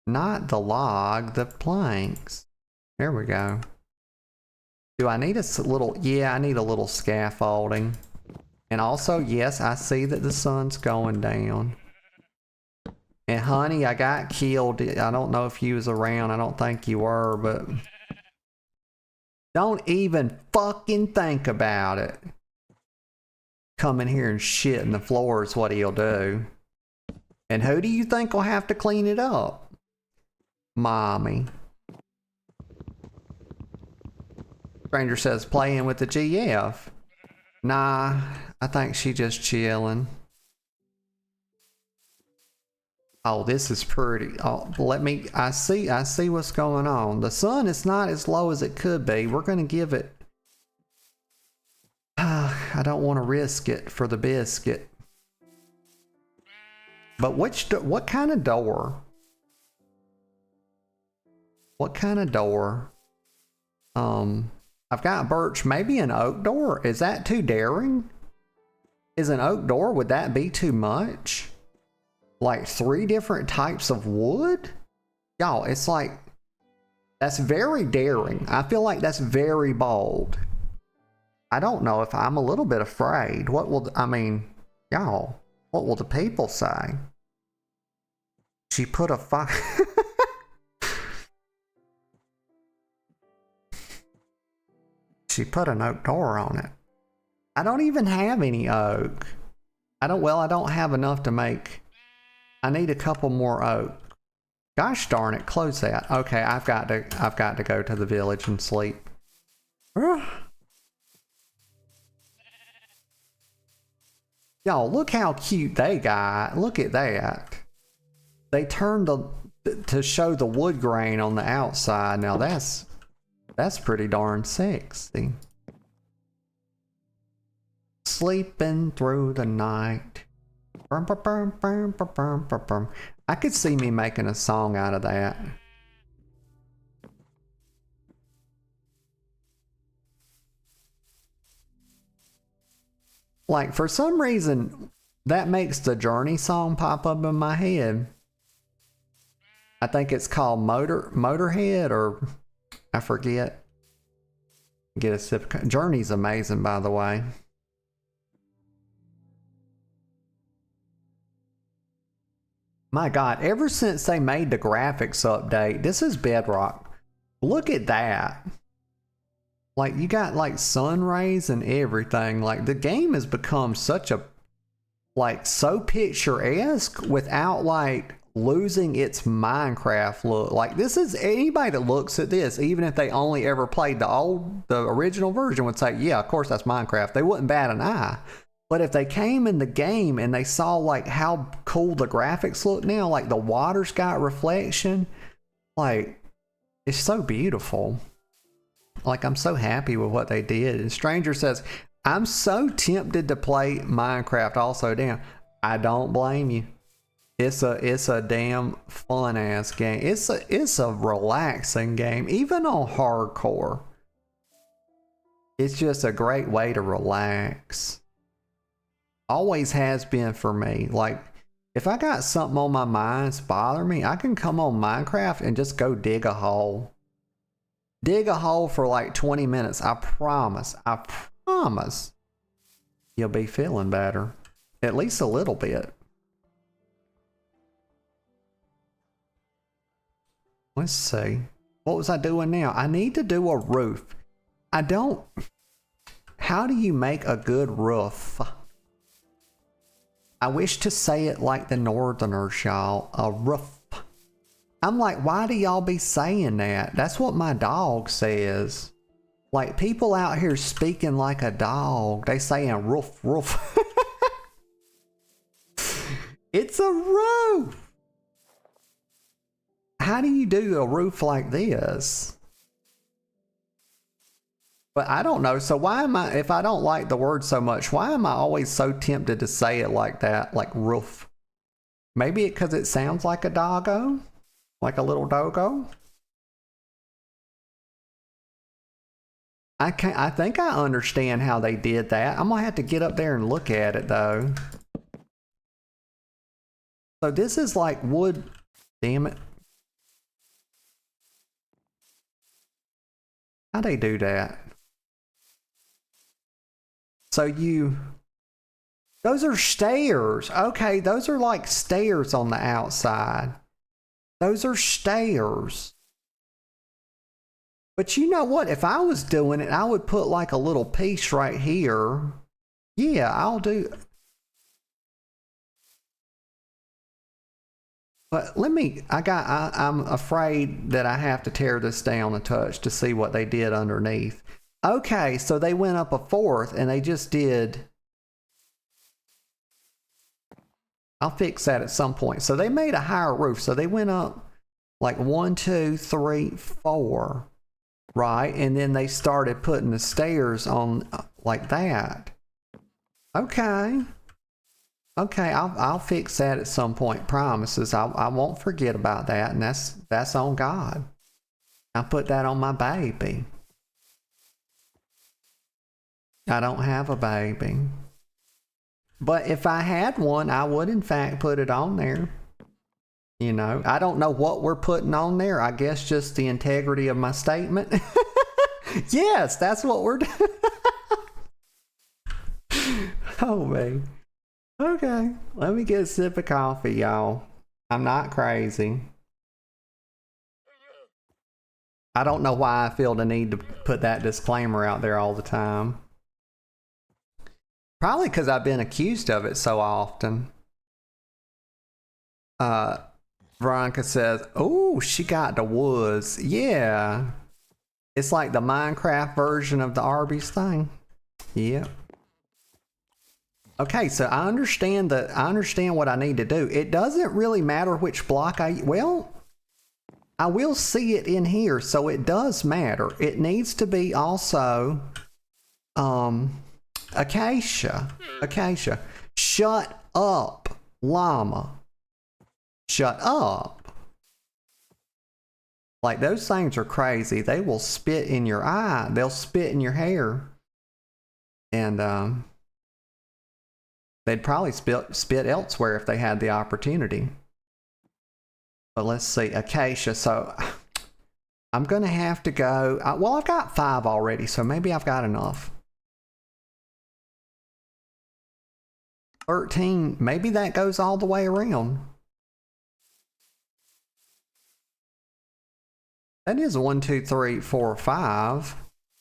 Not the log, the planks. There we go. Do I need a little... Yeah, I need a little scaffolding. And also, yes, I see that the sun's going down. And honey, I got killed. I don't know if you was around. I don't think you were, but... Don't even fucking think about it. Come in here and shit in the floor is what he'll do. And who do you think will have to clean it up? Mommy. Stranger says playing with the GF. Nah, I think she just chilling. Oh, this is pretty. Oh, I see what's going on. The sun is not as low as it could be. We're going to give it... I don't want to risk it for the biscuit. But what kind of door? What kind of door? I've got birch, maybe an oak door. Is that too daring? Is an oak door, would that be too much? Like 3 different types of wood? Y'all, it's like, that's very daring. I feel like that's very bold. I don't know if I'm a little bit afraid. What will, I mean, y'all, what will the people say? She put a fire. She put an oak door on it. I don't even have any oak. I don't have enough to make. I need a couple more oak. Gosh darn it, close that. Okay, I've got to go to the village and sleep. Y'all, look how cute they got. Look at that. They turned to show the wood grain on the outside. Now that's pretty darn sexy. Sleeping through the night. I could see me making a song out of that. Like, for some reason, that makes the Journey song pop up in my head. I think it's called Motorhead, or I forget. Get a sip. Journey's amazing, by the way. My God, ever since they made the graphics update, this is Bedrock. Look at that. Like, you got like sun rays and everything. Like, the game has become such a, like, so picturesque without like losing its Minecraft look. Like, this is, anybody that looks at this, even if they only ever played the original version, would say, yeah, of course that's Minecraft. They wouldn't bat an eye. But if they came in the game and they saw like how cool the graphics look now, like the water's got reflection, like, it's so beautiful. Like, I'm so happy with what they did. And Stranger says, I'm so tempted to play Minecraft also. Damn, I don't blame you. It's a damn fun ass game. It's a relaxing game, even on hardcore. It's just a great way to relax. Always has been for me. Like, if I got something on my mind that's bothering me, I can come on Minecraft and just go dig a hole. Dig a hole for like 20 minutes. I promise you'll be feeling better. At least a little bit. Let's see. What was I doing now? I need to do a roof. How do you make a good roof? I wish to say it like the Northerners, y'all. A roof. I'm like, why do y'all be saying that? That's what my dog says. Like, people out here speaking like a dog. They saying roof, roof. It's a roof. How do you do a roof like this? But I don't know. So why am I, if I don't like the word so much, why am I always so tempted to say it like that? Like roof. Maybe because it sounds like a doggo? Like a little doggo? I think I understand how they did that. I'm gonna have to get up there and look at it though. So this is like wood. Damn it. How they do that? So those are stairs. Okay, those are like stairs on the outside. Those are stairs. But you know what? If I was doing it, I would put like a little piece right here. Yeah, I'll do. But I'm afraid that I have to tear this down a touch to see what they did underneath. Okay, so they went up a fourth and they just did. I'll fix that at some point. So they made a higher roof. So they went up like 1, 2, 3, 4, right? And then they started putting the stairs on like that. Okay. Okay, I'll fix that at some point. Promises. I won't forget about that, and that's on God. I'll put that on my baby. I don't have a baby. But if I had one, I would in fact put it on there. You know, I don't know what we're putting on there. I guess just the integrity of my statement. Yes, that's what we're doing. Oh, man. Okay, let me get a sip of coffee, y'all. I'm not crazy. I don't know why I feel the need to put that disclaimer out there all the time. Probably because I've been accused of it so often. Veronica says, oh, she got the woods. Yeah. It's like the Minecraft version of the Arby's thing. Yep. Okay, so I understand what I need to do. It doesn't really matter which block I will see it in here, so it does matter. It needs to be also acacia. Acacia. Shut up, llama. Shut up. Like, those things are crazy. They will spit in your eye. They'll spit in your hair. And They'd probably spit elsewhere if they had the opportunity. But let's see, acacia. So I'm going to have to go. Well, I've got 5 already, so maybe I've got enough. 13, maybe that goes all the way around. That is 1, 2, 3, 4, 5.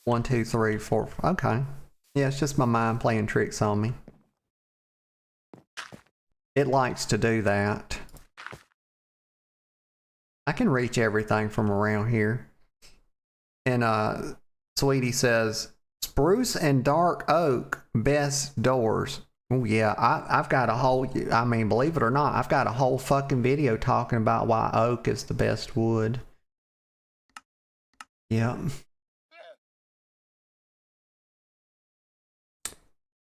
1, 2, 3, 4. Okay. Yeah, it's just my mind playing tricks on me. It likes to do that. I can reach everything from around here. And Sweetie says, spruce and dark oak, best doors. Oh yeah, I've got a whole, I mean, believe it or not, I've got a whole fucking video talking about why oak is the best wood. Yeah.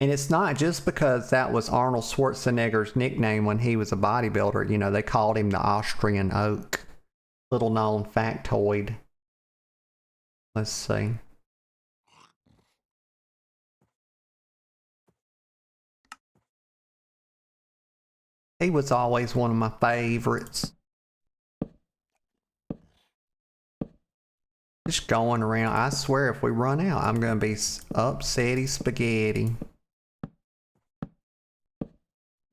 And it's not just because that was Arnold Schwarzenegger's nickname when he was a bodybuilder. You know, they called him the Austrian oak. Little known factoid. Let's see. He was always one of my favorites. Just going around. I swear if we run out, I'm going to be upsetty spaghetti.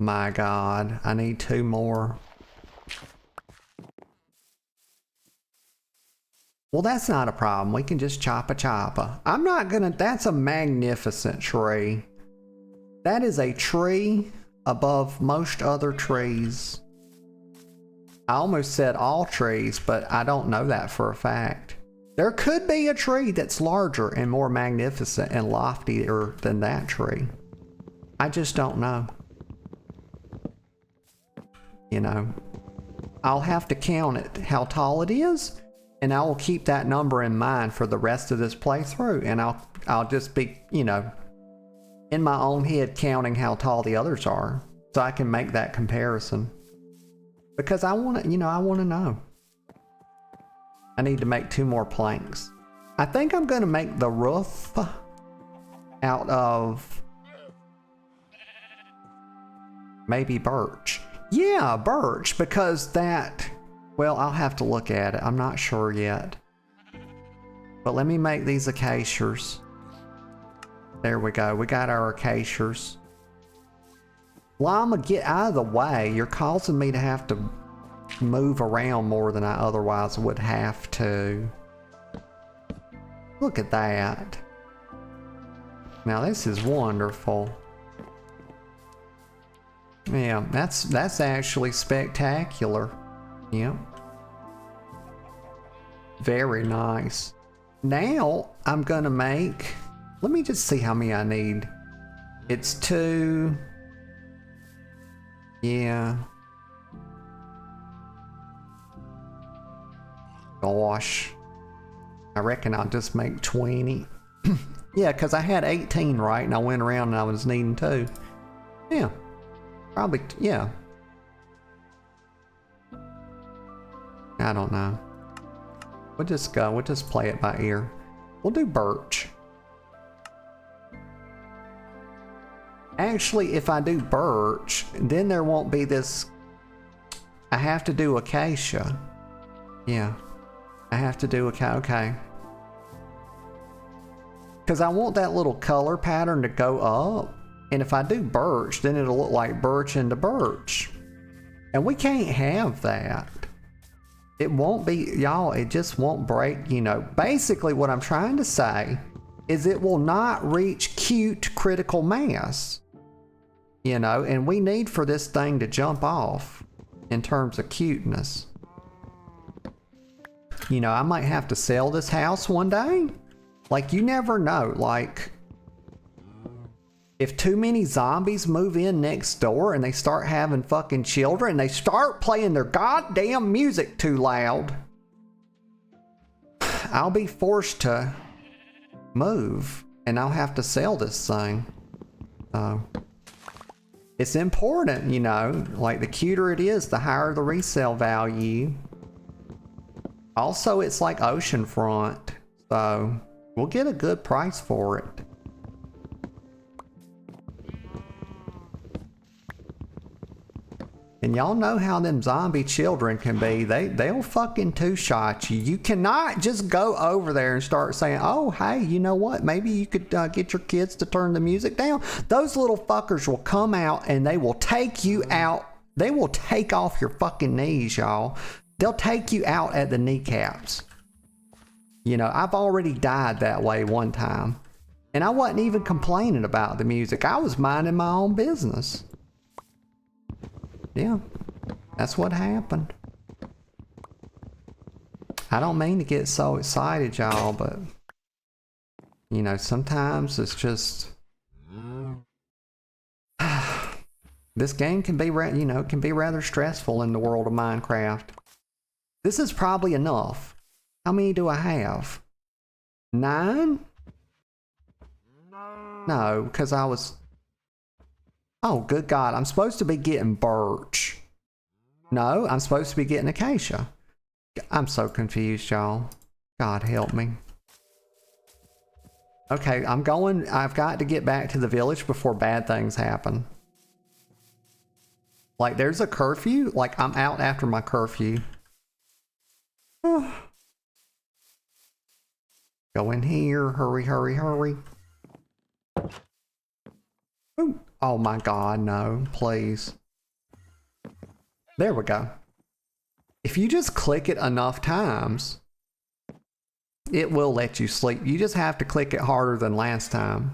My God. I need 2 more. Well, that's not a problem. We can just chop a chopper. I'm not going to... That's a magnificent tree. That is a tree above most other trees. I almost said all trees, but I don't know that for a fact. There could be a tree that's larger and more magnificent and loftier than that tree. I just don't know. You know, I'll have to count it, how tall it is, and I will keep that number in mind for the rest of this playthrough, and I'll just be, you know, in my own head counting how tall the others are, so I can make that comparison. Because I want to, you know, I want to know. I need to make 2 more planks. I think I'm going to make the roof out of maybe birch. Yeah, birch, because that, well, I'll have to look at it. I'm not sure yet. But let me make these acacias. There we go. We got our acacias. Llama, get out of the way. You're causing me to have to move around more than I otherwise would have to. Look at that. Now this is wonderful. Yeah, that's actually spectacular. Yep. Very nice. Now I'm gonna make, let me just see how many I need. It's 2. Yeah. Gosh. I reckon I'll just make 20. Yeah, because I had 18, right? And I went around and I was needing 2. Yeah. Probably, yeah. I don't know. We'll just go. We'll just play it by ear. We'll do birch. Actually, if I do birch, then there won't be this... I have to do acacia. Yeah. I have to do okay. Because I want that little color pattern to go up. And if I do birch, then it'll look like birch into birch. And we can't have that. It won't be, y'all, it just won't break, you know. Basically what I'm trying to say is it will not reach cute critical mass. You know, and we need for this thing to jump off in terms of cuteness. You know, I might have to sell this house one day. Like, you never know. Like, if too many zombies move in next door and they start having fucking children and they start playing their goddamn music too loud, I'll be forced to move and I'll have to sell this thing. It's important, you know, like the cuter it is, the higher the resale value. Also, it's like oceanfront, so we'll get a good price for it. And y'all know how them zombie children can be. They'll fucking two-shot you. You cannot just go over there and start saying, oh, hey, you know what? Maybe you could get your kids to turn the music down. Those little fuckers will come out and they will take you out. They will take off your fucking knees, y'all. They'll take you out at the kneecaps. You know, I've already died that way one time. And I wasn't even complaining about the music. I was minding my own business. Yeah, that's what happened. I don't mean to get so excited, y'all, but you know, sometimes it's just this game can be, you know, it can be rather stressful in the world of Minecraft. This is probably enough. How many do I have? 9? No, because I was... Oh, good God. I'm supposed to be getting birch. No, I'm supposed to be getting acacia. I'm so confused, y'all. God help me. Okay, I've got to get back to the village before bad things happen. Like, there's a curfew. Like, I'm out after my curfew. Go in here. Hurry, hurry, hurry. Ooh. Oh my God, no, please. There we go. If you just click it enough times, it will let you sleep. You just have to click it harder than last time.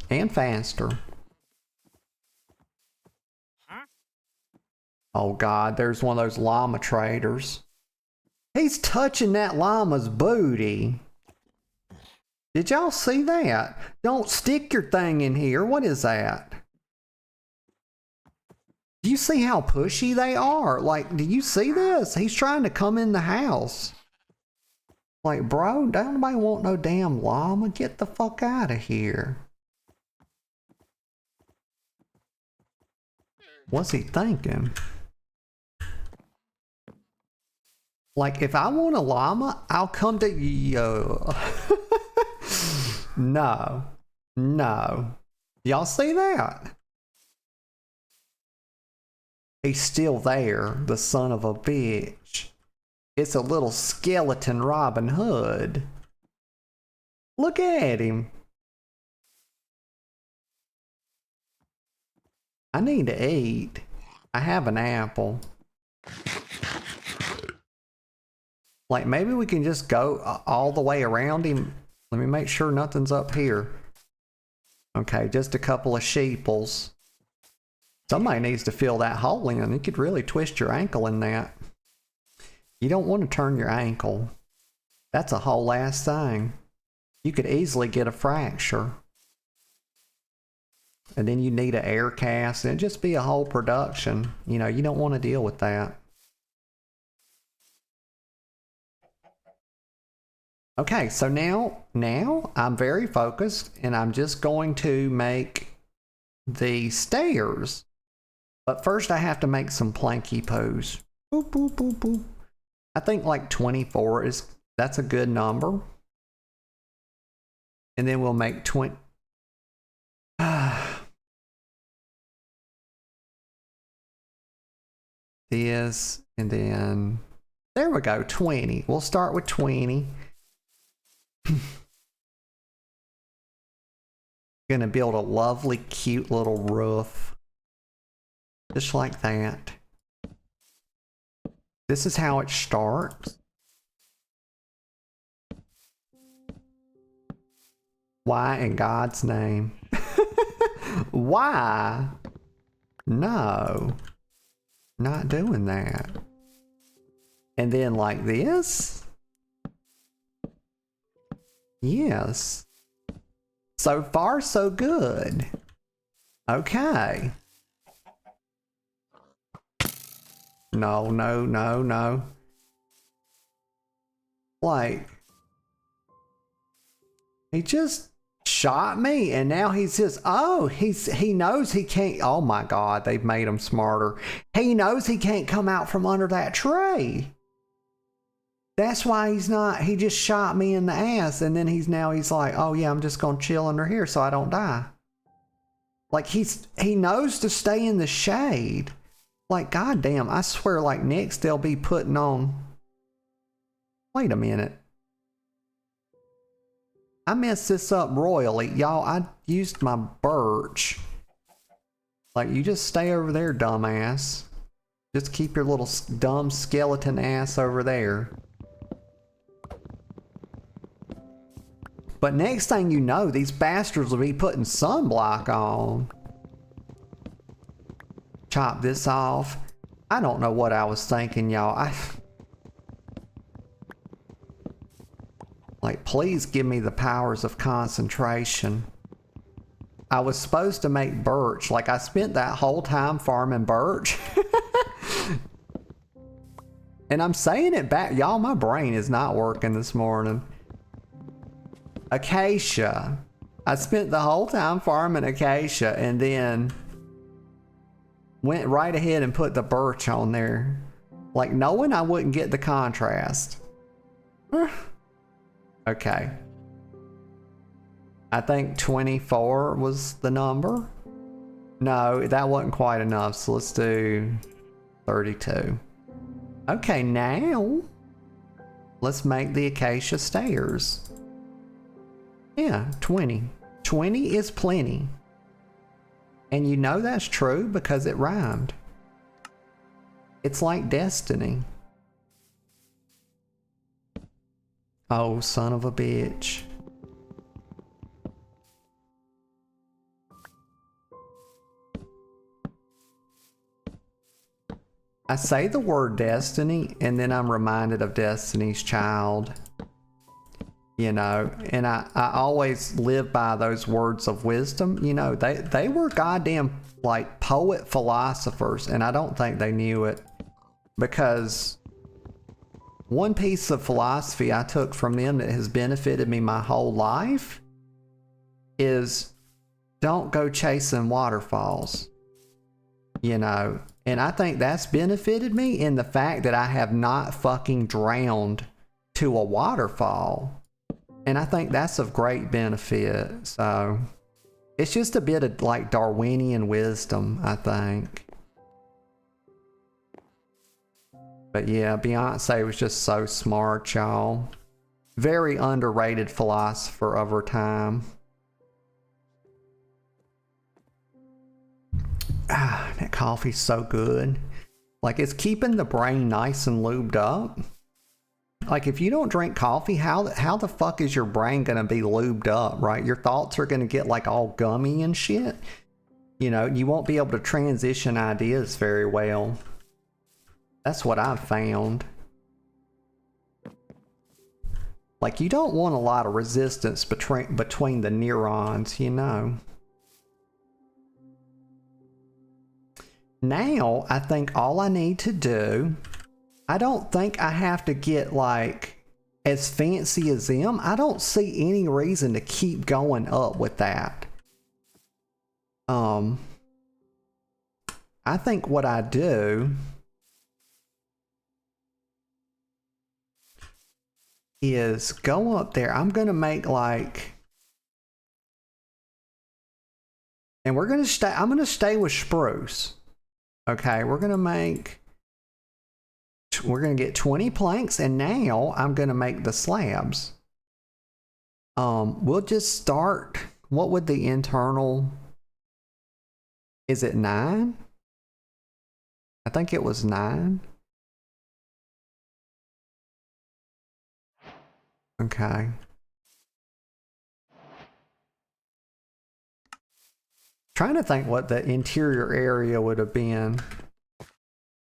And faster. Oh God, there's one of those llama traders. He's touching that llama's booty. Did y'all see that? Don't stick your thing in here. What is that? Do you see how pushy they are? Like, do you see this? He's trying to come in the house. Like, bro, don't nobody want no damn llama. Get the fuck out of here. What's he thinking? Like, if I want a llama, I'll come to you. No. No. Y'all see that? He's still there, the son of a bitch. It's a little skeleton Robin Hood. Look at him. I need to eat. I have an apple. Like, maybe we can just go all the way around him. Let me make sure nothing's up here. Okay, just a couple of sheeples. Somebody needs to fill that hole in. You could really twist your ankle in that. You don't want to turn your ankle. That's a whole ass thing. You could easily get a fracture. And then you need an air cast. And it'd just be a whole production. You know, you don't want to deal with that. Okay, so now I'm very focused and I'm just going to make the stairs. But first I have to make some planky poos. Boop, boop, boop, boop. I think like 24 that's a good number. And then we'll make 20. This, and then there we go, 20. We'll start with 20. Gonna build a lovely, cute little roof. Just like that. This is how it starts. Why in God's name? Why? No. Not doing that. And then like this. Yes. So far, so good. Okay. No, no, no, no. Like, he just shot me and now he's just, oh, he knows he can't, oh my God, they've made him smarter. He knows he can't come out from under that tree. That's why he's not, he just shot me in the ass and then he's like, oh yeah, I'm just gonna chill under here so I don't die. Like he knows to stay in the shade. Like, goddamn, I swear, like, next they'll be putting on... Wait a minute. I messed this up royally. Y'all, I used my birch. Like, you just stay over there, dumbass. Just keep your little dumb skeleton ass over there. But next thing you know, these bastards will be putting sunblock on. Chop this off. I don't know what I was thinking, y'all. Like, please give me the powers of concentration. I was supposed to make birch. Like, I spent that whole time farming birch. And I'm saying it back. Y'all, my brain is not working this morning. Acacia. I spent the whole time farming acacia and then went right ahead and put the birch on there. Like, knowing I wouldn't get the contrast. Okay. I think 24 was the number. No, that wasn't quite enough, so let's do 32. Okay, now let's make the acacia stairs. Yeah, 20. 20 is plenty. And you know that's true because it rhymed. It's like destiny. Oh, son of a bitch. I say the word destiny and then I'm reminded of Destiny's Child. You know, and I always live by those words of wisdom. You know, they were goddamn like poet philosophers, and I don't think they knew it. Because one piece of philosophy I took from them that has benefited me my whole life is don't go chasing waterfalls. You know, and I think that's benefited me in the fact that I have not fucking drowned to a waterfall. And I think that's of great benefit. So it's just a bit of like Darwinian wisdom, I think. But yeah, Beyonce was just so smart, y'all. Very underrated philosopher of her time. Ah, that coffee's so good. Like, it's keeping the brain nice and lubed up. Like, if you don't drink coffee, how the fuck is your brain gonna be lubed up, right? Your thoughts are gonna get like all gummy and shit. You know, you won't be able to transition ideas very well. That's what I've found. Like, you don't want a lot of resistance between the neurons, you know. Now, I think all I need to do, I don't think I have to get like as fancy as them. I don't see any reason to keep going up with that. I think what I do is go up there. I'm gonna make like, and we're gonna stay, I'm gonna stay with spruce. Okay, we're gonna get 20 planks, and now I'm gonna make the slabs. We'll just start, what would the internal, is it 9? I think it was 9. Okay. Trying to think what the interior area would have been.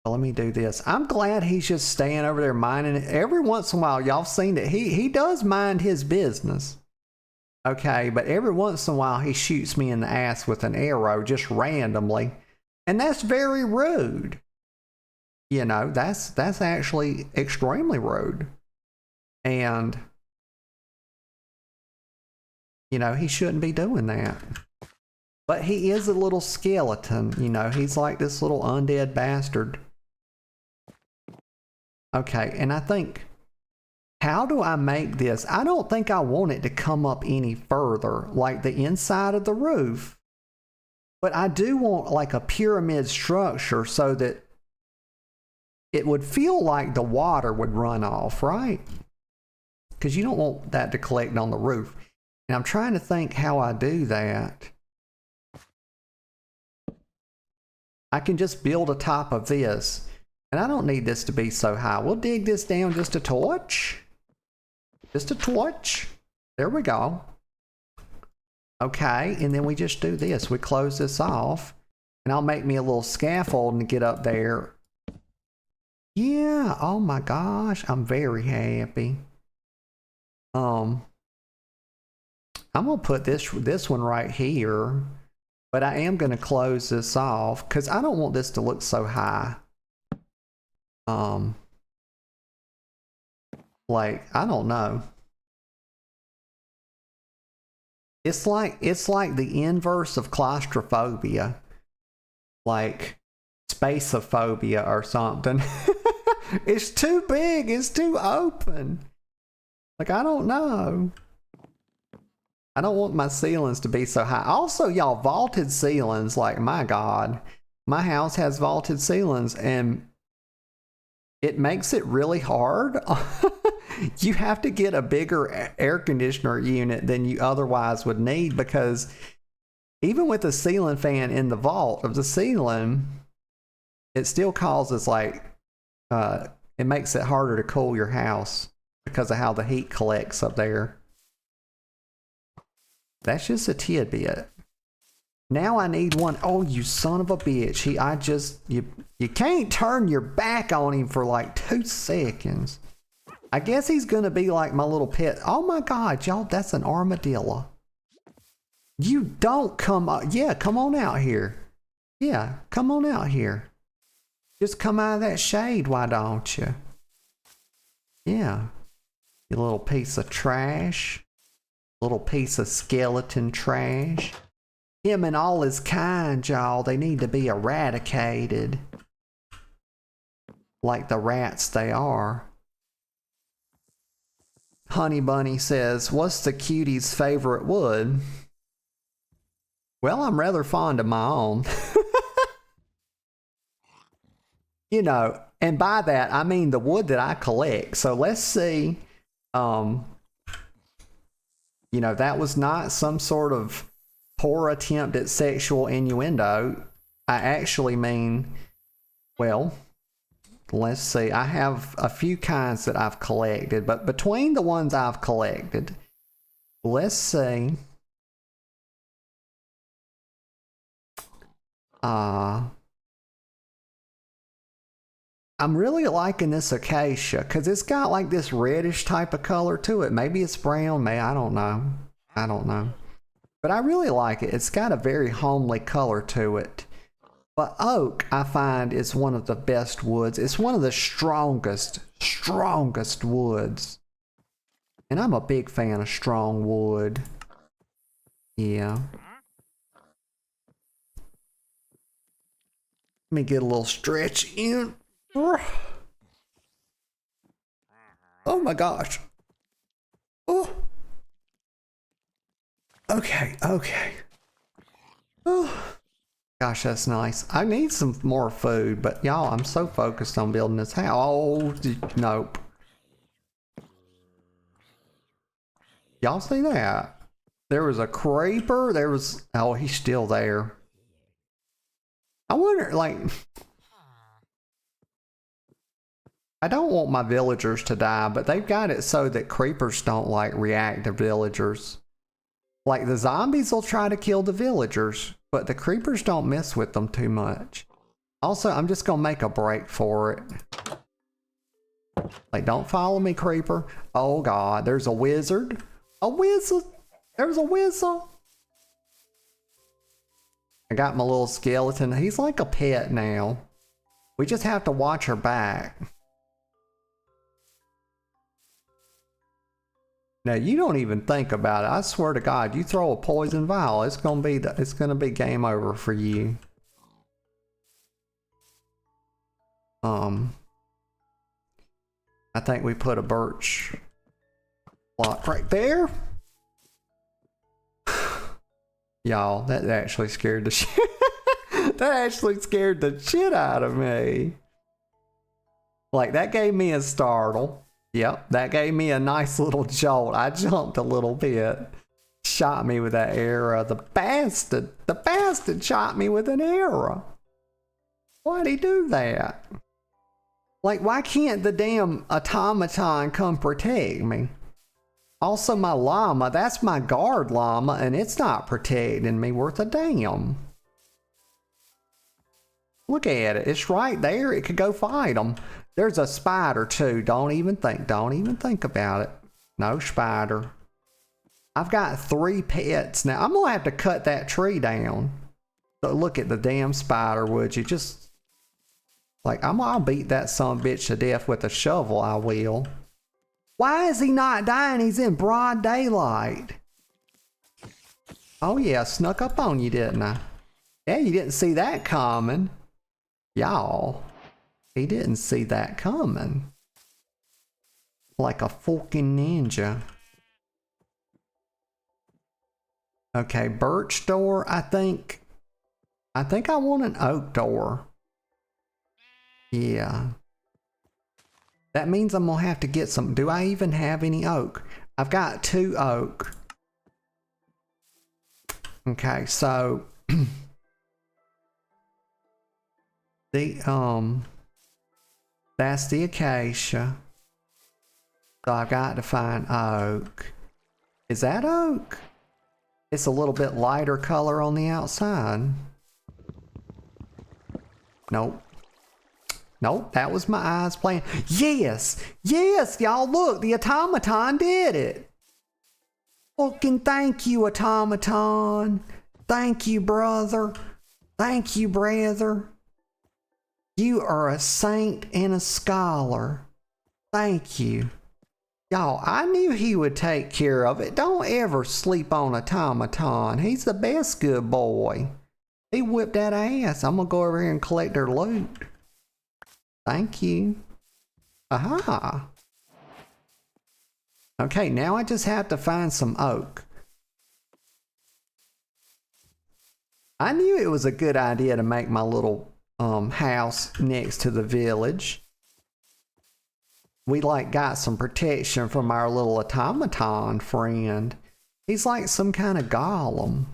Well, let me do this. I'm glad he's just staying over there minding it. Every once in a while, y'all seen that he does mind his business. Okay, but every once in a while he shoots me in the ass with an arrow just randomly. And that's very rude. You know, that's actually extremely rude. And you know, he shouldn't be doing that. But he is a little skeleton, you know, he's like this little undead bastard. Okay, and I think, how do I make this? I don't think I want it to come up any further, like the inside of the roof. But I do want like a pyramid structure so that it would feel like the water would run off, right? Because you don't want that to collect on the roof. And I'm trying to think how I do that. I can just build a top of this. And I don't need this to be so high. We'll dig this down just a torch. Just a torch. There we go. Okay, and then we just do this. We close this off. And I'll make me a little scaffold and get up there. Yeah, oh my gosh, I'm very happy. I'm gonna put this one right here, but I am gonna close this off because I don't want this to look so high. Like, I don't know. It's like the inverse of claustrophobia. Like spaceophobia or something. It's too big, it's too open. Like, I don't know. I don't want my ceilings to be so high. Also, y'all, vaulted ceilings, like, my God. My house has vaulted ceilings and it makes it really hard. You have to get a bigger air conditioner unit than you otherwise would need, because even with a ceiling fan in the vault of the ceiling, it still causes like, it makes it harder to cool your house because of how the heat collects up there. That's just a tidbit. Now I need one. Oh, you son of a bitch. You can't turn your back on him for like 2 seconds. I guess he's going to be like my little pet. Oh my God, y'all, that's an armadillo. You don't come up. Yeah, come on out here. Yeah, come on out here. Just come out of that shade, why don't you? Yeah. You little piece of trash. Little piece of skeleton trash. Him and all his kind, y'all, they need to be eradicated. Like the rats they are. Honey Bunny says, what's the cutie's favorite wood? Well, I'm rather fond of my own. You know, and by that, I mean the wood that I collect. So let's see. You know, that was not some sort of poor attempt at sexual innuendo. I actually mean, well, let's see. I have a few kinds that I've collected, but between the ones I've collected, let's see. I'm really liking this acacia because it's got like this reddish type of color to it. Maybe it's brown, I don't know. I don't know. But I really like it. It's got a very homely color to it. But oak, I find, is one of the best woods. It's one of the strongest woods. And I'm a big fan of strong wood. Yeah. Let me get a little stretch in. Oh my gosh. Oh. Okay. Oh. Gosh, that's nice. I need some more food, but y'all, I'm so focused on building this house. Oh, nope. Y'all see that? There was a creeper. Oh, he's still there. I wonder, like, I don't want my villagers to die, but they've got it so that creepers don't like react to villagers. Like the zombies will try to kill the villagers, but the creepers don't mess with them too much. Also, I'm just gonna make a break for it. Like, don't follow me, creeper. Oh God, there's a wizard. A wizard. There's a wizard. I got my little skeleton. He's like a pet now. We just have to watch her back. Now you don't even think about it. I swear to God, you throw a poison vial, it's gonna be game over for you. I think we put a birch block right there. Y'all, that actually scared the shit. That actually scared the shit out of me. Like, that gave me a startle. Yep, that gave me a nice little jolt. I jumped a little bit. Shot me with that arrow. The bastard shot me with an arrow. Why'd he do that? Like, why can't the damn automaton come protect me? Also, my llama, that's my guard llama, and it's not protecting me worth a damn. Look at it. It's right there. It could go fight them. There's a spider, too. Don't even think about it. No spider. I've got 3 pets now. I'm going to have to cut that tree down. So look at the damn spider, would you? Just, like, I'll beat that son of a bitch to death with a shovel, I will. Why is he not dying? He's in broad daylight. Oh yeah, snuck up on you, didn't I? Yeah, you didn't see that coming. Y'all, he didn't see that coming. Like a fucking ninja. Okay, birch door, I think I want an oak door. Yeah. That means I'm gonna have to get some. Do I even have any oak? I've got 2 oak. Okay, so that's the acacia. So I've got to find oak. Is that oak? It's a little bit lighter color on the outside. Nope. Nope, that was my eyes playing. Yes! Yes, y'all, look, the automaton did it. Fucking thank you, automaton. Thank you, brother. Thank you, brother. You are a saint and a scholar. Thank you. Y'all, I knew he would take care of it. Don't ever sleep on automaton. He's the best good boy. He whipped that ass. I'm gonna go over here and collect their loot. Thank you. Aha. Okay, now I just have to find some oak. I knew it was a good idea to make my little house next to the village. We like got some protection from our little automaton friend. He's like some kind of golem.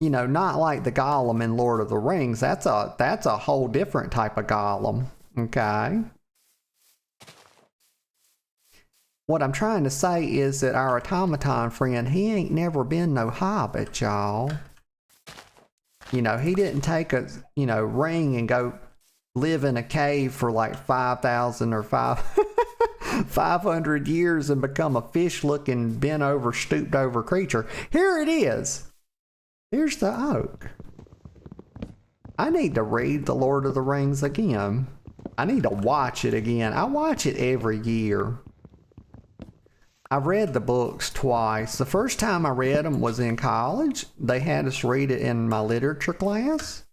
You know, not like the golem in Lord of the Rings. That's a whole different type of golem. Okay. What I'm trying to say is that our automaton friend, he ain't never been no hobbit, y'all. You know, he didn't take a, ring and go live in a cave for like 5,000 or 500 years and become a fish-looking, bent-over, stooped-over creature. Here it is. Here's the oak. I need to read The Lord of the Rings again. I need to watch it again. I watch it every year. I read the books twice. The first time I read them was in college. They had us read it in my literature class.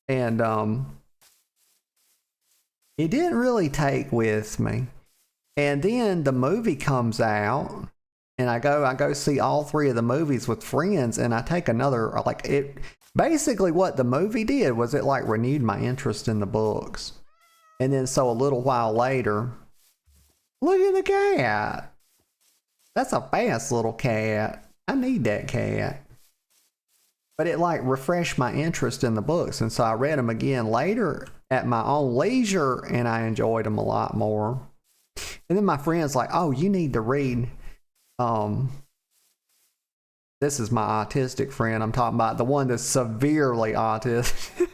And it didn't really take with me. And then the movie comes out. And I go see all 3 of the movies with friends, and I take another, like, it, basically what the movie did was it like renewed my interest in the books. And then so a little while later, look at the cat. That's a fast little cat. I need that cat. But it like refreshed my interest in the books, and so I read them again later at my own leisure, and I enjoyed them a lot more. And then my friend's like, oh, you need to read. This is my autistic friend I'm talking about, the one that's severely autistic.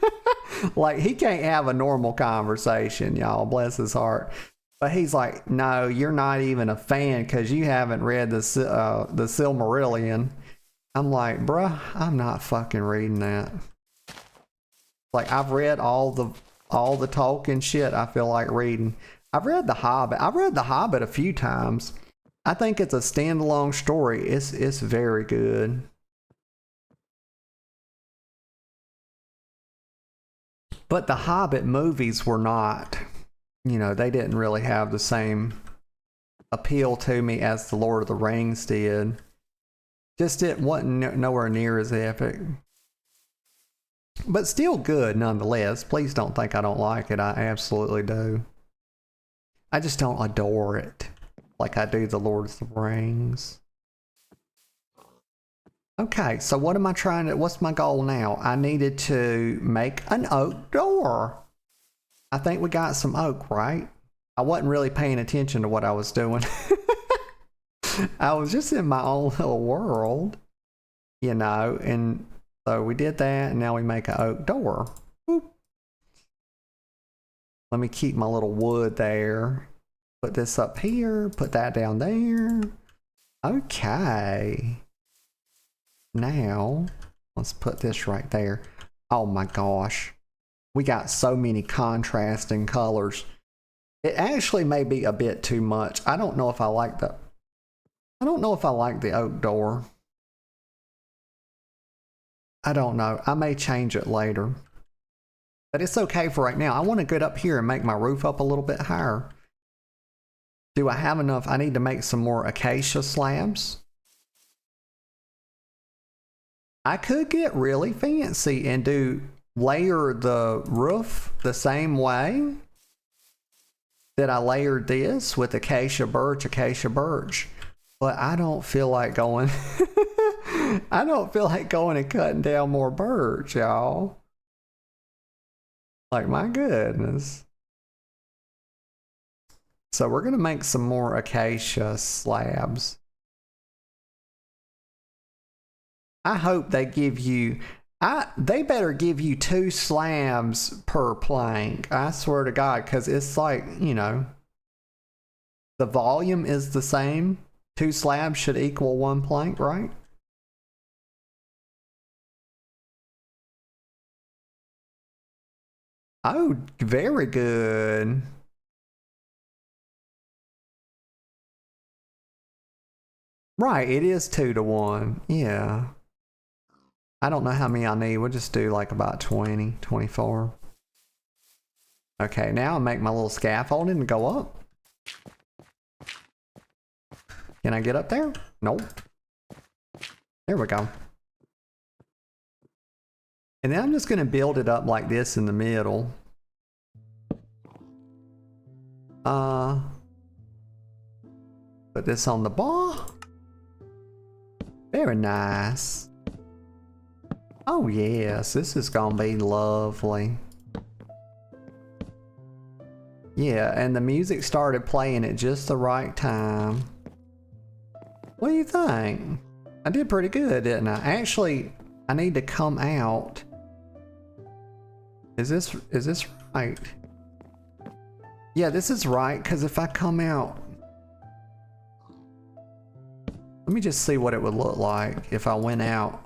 Like, he can't have a normal conversation, y'all, bless his heart. But he's like, no, you're not even a fan because you haven't read the Silmarillion. I'm like, bruh, I'm not fucking reading that. Like, I've read all the Tolkien shit I feel like reading. I've read The Hobbit. I've read The Hobbit a few times. I think it's a standalone story. It's very good. But the Hobbit movies were not, they didn't really have the same appeal to me as the Lord of the Rings did. Just it wasn't nowhere near as epic. But still good nonetheless. Please don't think I don't like it. I absolutely do. I just don't adore it like I do the Lord of the Rings. Okay, so what am I trying to, what's my goal now? I needed to make an oak door. I think we got some oak, right? I wasn't really paying attention to what I was doing. I was just in my own little world, you know, and so we did that, and now we make an oak door. Boop. Let me keep my little wood there. Put this up here, put that down there. Okay. Now, let's put this right there. Oh my gosh. We got so many contrasting colors. It actually may be a bit too much. I don't know if I like the oak door. I don't know. I may change it later. But it's okay for right now. I want to get up here and make my roof up a little bit higher. Do I have enough? I need to make some more acacia slabs. I could get really fancy and layer the roof the same way that I layered this with acacia birch. But I don't feel like going. I don't feel like going and cutting down more birch, y'all. Like, my goodness. So we're going to make some more acacia slabs. I hope they give you, they better give you 2 slabs per plank. I swear to God, because it's like, you know, the volume is the same. 2 slabs should equal 1 plank, right? Oh, very good. Right, it is 2 to 1. Yeah. I don't know how many I need. We'll just do like about 20, 24. Okay, now I'll make my little scaffolding and go up. Can I get up there? Nope. There we go. And then I'm just going to build it up like this in the middle. Put this on the bar. Very nice. Oh yes, this is gonna be lovely. Yeah, and the music started playing at just the right time. What do you think? I did pretty good, didn't I? Actually, I need to come out. Is this right? Yeah, this is right, because if I come out, let me just see what it would look like if I went out.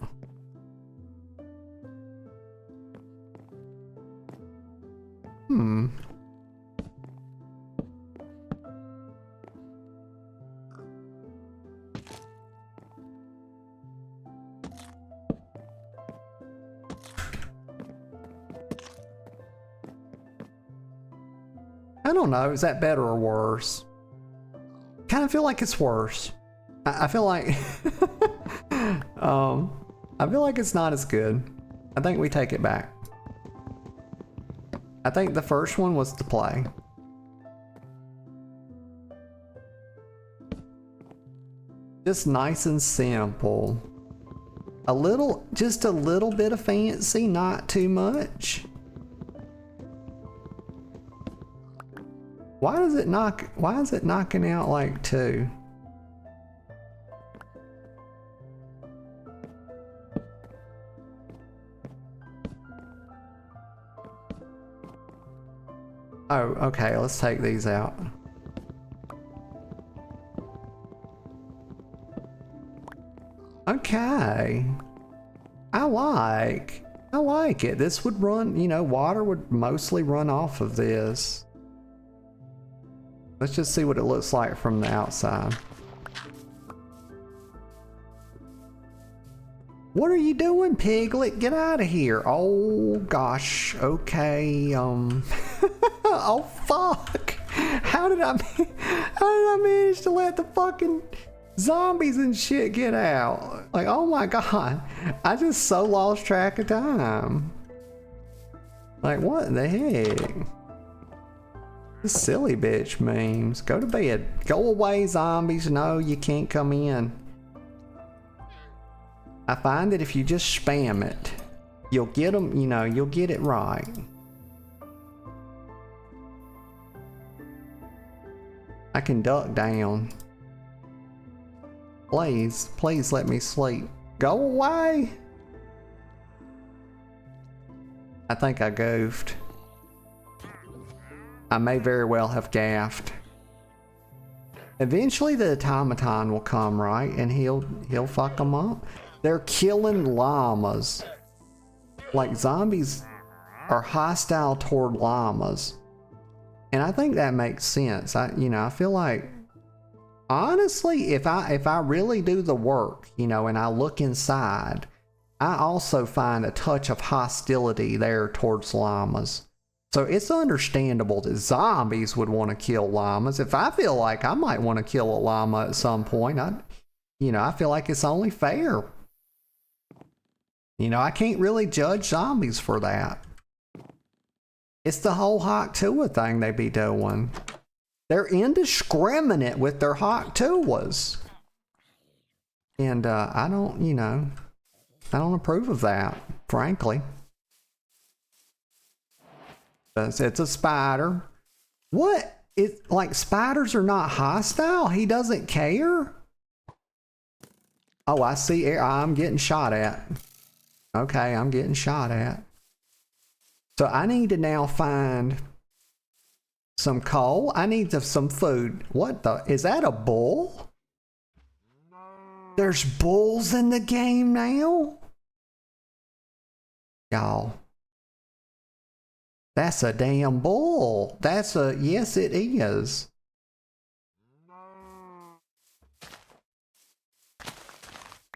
I don't know, is that better or worse? Kind of feel like it's worse. I feel like I feel like it's not as good. I think we take it back. I think the first one was to play. Just nice and simple. Just a little bit of fancy, not too much. Why is it knocking out like 2? Oh, okay, let's take these out. Okay. I like it. This would run, you know, water would mostly run off of this. Let's just see what it looks like from the outside. What are you doing, Piglet? Get out of here. Oh, gosh. Okay, oh, fuck. How did I manage to let the fucking zombies and shit get out? Like, oh my God. I just so lost track of time. Like, what the heck? This silly bitch memes. Go to bed. Go away, zombies. No, you can't come in. I find that if you just spam it, you'll get them, you know, you'll get it right. I can duck down. Please, please let me sleep. Go away. I think I goofed. I may very well have gaffed. Eventually the automaton will come, right? And he'll fuck them up. They're killing llamas. Like, zombies are hostile toward llamas. And I think that makes sense. I feel like, honestly, if I really do the work, you know, and I look inside, I also find a touch of hostility there towards llamas. So it's understandable that zombies would want to kill llamas. If I feel like I might want to kill a llama at some point, I feel like it's only fair. You know, I can't really judge zombies for that. It's the whole Hawk-Tuah thing they be doing. They're indiscriminate with their Hawk-Tuahs. And I don't approve of that, frankly. It's a spider. What? It's like, spiders are not hostile? He doesn't care? Oh, I see. I'm getting shot at. Okay, I'm getting shot at. So I need to now find some coal. I need some food. What the? Is that a bull? There's bulls in the game now? Y'all. That's a damn bull. Yes it is.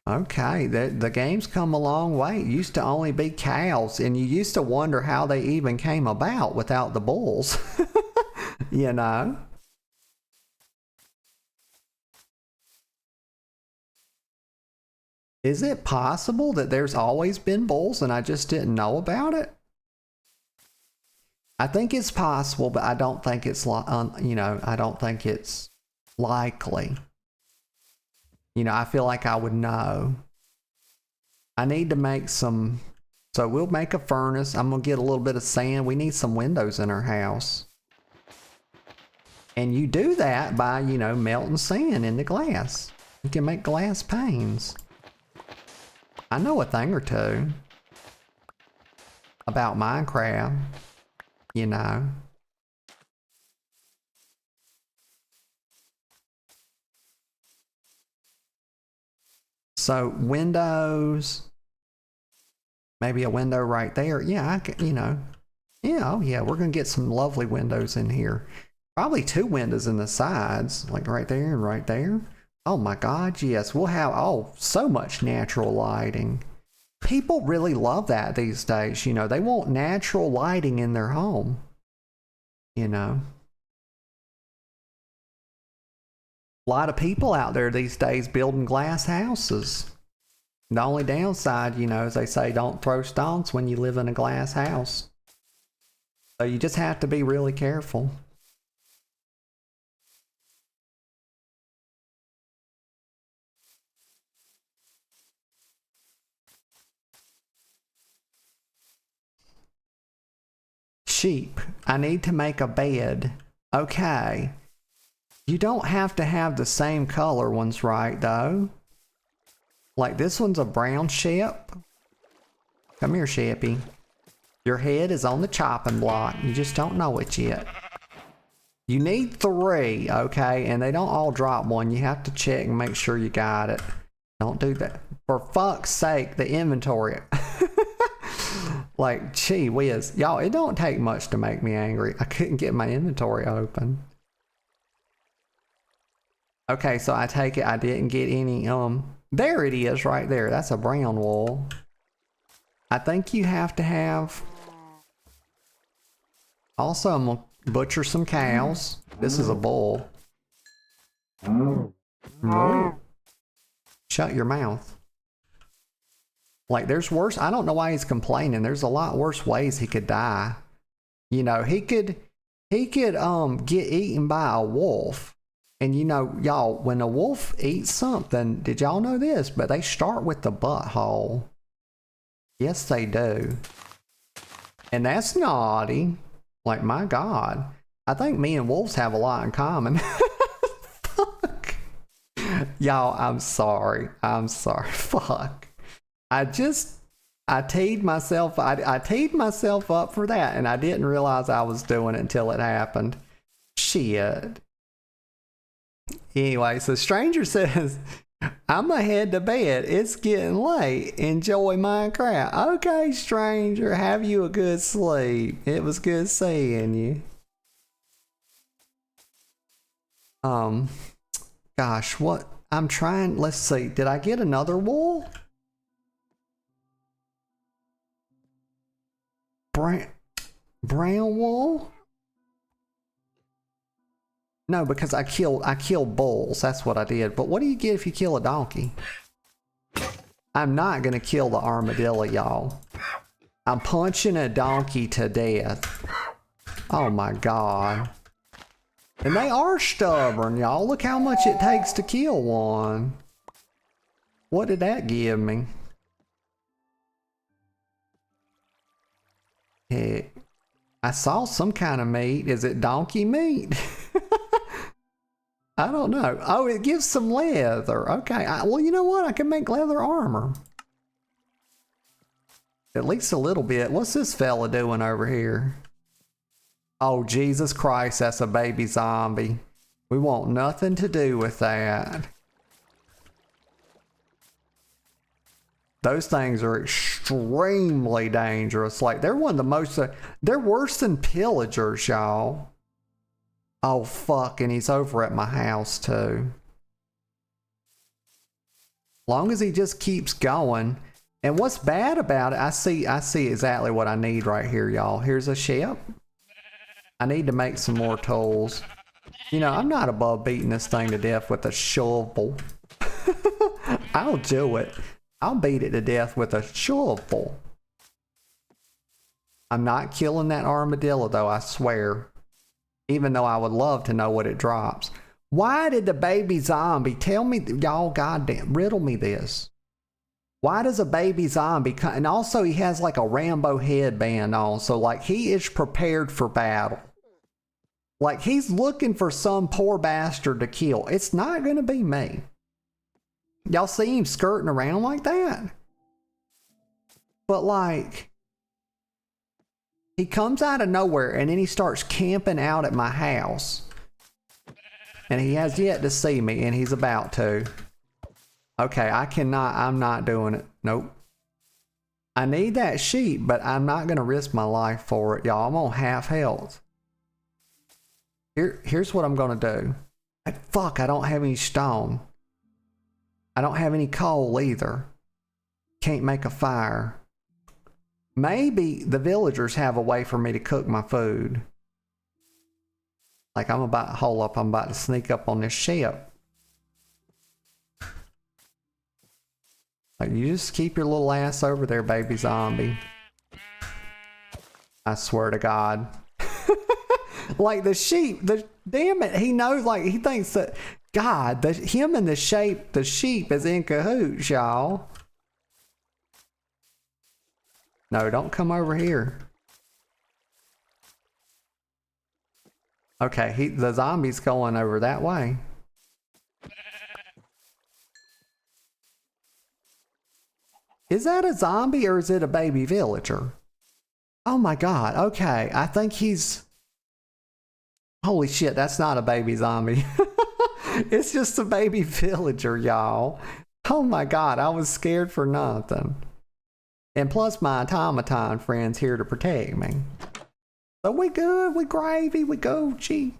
Okay, the game's come a long way. It used to only be cows, and you used to wonder how they even came about without the bulls. You know? Is it possible that there's always been bulls and I just didn't know about it? I think it's possible, but I don't think it's I don't think it's likely. You know, I feel like I would know. I need to make some, so we'll make a furnace. I'm gonna get a little bit of sand. We need some windows in our house. And you do that by, you know, melting sand into glass. You can make glass panes. I know a thing or two about Minecraft, you know. So windows, maybe a window right there. Yeah, I can, you know. Yeah, oh yeah, we're gonna get some lovely windows in here. Probably 2 windows in the sides, like right there and right there. Oh my God, yes, we'll have, so much natural lighting. People really love that these days, you know. They want natural lighting in their home, you know. A lot of people out there these days building glass houses. The only downside, you know, is they say don't throw stones when you live in a glass house. So you just have to be really careful. Sheep. I need to make a bed. Okay. You don't have to have the same color ones, right, though? Like, this one's a brown sheep. Come here, sheepy. Your head is on the chopping block. You just don't know it yet. You need 3, okay? And they don't all drop one. You have to check and make sure you got it. Don't do that. For fuck's sake, the inventory. Like, gee whiz. Y'all, it don't take much to make me angry. I couldn't get my inventory open. Okay, so I take it I didn't get any, there it is right there. That's a brown wool. I think you have to have, also I'm gonna butcher some cows. This is a bull. Shut your mouth. Like, there's worse. I don't know why he's complaining. There's a lot worse ways he could die. You know, he could get eaten by a wolf. And you know, y'all, when a wolf eats something, did y'all know this? But they start with the butthole. Yes, they do. And that's naughty. Like, my God. I think me and wolves have a lot in common. Fuck. Y'all, I'm sorry. I'm sorry. Fuck. I teed myself up for that, and I didn't realize I was doing it until it happened. Shit. Anyway, so Stranger says, I'm gonna head to bed. It's getting late. Enjoy Minecraft. Okay, Stranger, have you a good sleep. It was good seeing you. Gosh, what? I'm trying, let's see. Did I get another wool? Brown wool? No, because I killed bulls. That's what I did. But what do you get if you kill a donkey? I'm not gonna kill the armadillo, y'all. I'm punching a donkey to death. Oh my God. And they are stubborn, y'all. Look how much it takes to kill one. What did that give me? Heck. I saw some kind of meat. Is it donkey meat? I don't know. Oh, it gives some leather. Okay. Well, you know what? I can make leather armor. At least a little bit. What's this fella doing over here? Oh, Jesus Christ. That's a baby zombie. We want nothing to do with that. Those things are extremely dangerous. Like, they're one of the most, they're worse than pillagers, y'all. Oh, fuck, and he's over at my house, too. Long as he just keeps going. And what's bad about it, I see exactly what I need right here, y'all. Here's a ship. I need to make some more tools. You know, I'm not above beating this thing to death with a shovel. I'll do it. I'll beat it to death with a shovel. I'm not killing that armadillo, though, I swear. Even though I would love to know what it drops. Why did the baby zombie, tell me, y'all, goddamn, riddle me this. Why does a baby zombie come, and also he has like a Rambo headband on, so like he is prepared for battle. Like he's looking for some poor bastard to kill. It's not gonna be me. Y'all see him skirting around like that? But like, he comes out of nowhere and then he starts camping out at my house. And he has yet to see me, and he's about to. Okay, I'm not doing it. Nope. I need that sheep, but I'm not going to risk my life for it, y'all. I'm on half health. Here's what I'm going to do. Fuck, I don't have any stone. I don't have any coal either. Can't make a fire. Maybe the villagers have a way for me to cook my food. Like I'm about to sneak up on this ship. Like, you just keep your little ass over there, baby zombie. I swear to God. Like the sheep, damn it, he knows, like he thinks that God, him and the sheep is in cahoots, y'all. No, don't come over here. Okay, the zombie's going over that way. Is that a zombie or is it a baby villager? Oh my God, okay, I think he's... Holy shit, that's not a baby zombie. It's just a baby villager, y'all. Oh my God, I was scared for nothing. And plus my automaton friend's here to protect me. So we good, we gravy, we Gucci.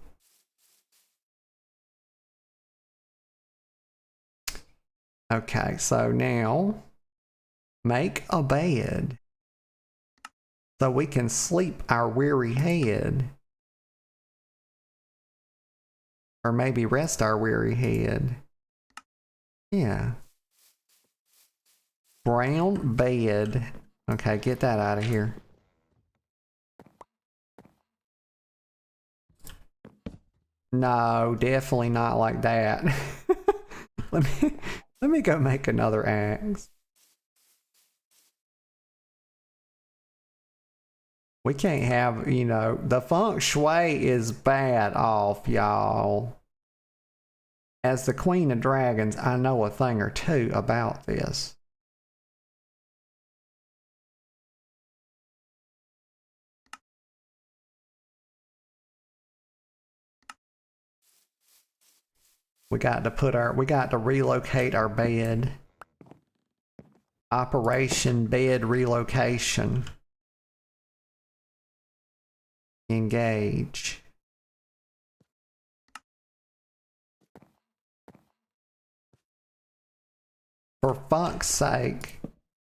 Okay, so now make a bed so we can sleep our weary head. Or maybe rest our weary head. Yeah. Brown bed. Okay, get that out of here. No, definitely not like that. Let me go make another axe. We can't have, you know, the feng shui is bad off, y'all. As the Queen of Dragons, I know a thing or two about this. We got to relocate our bed. Operation bed relocation. Engage. For fuck's sake.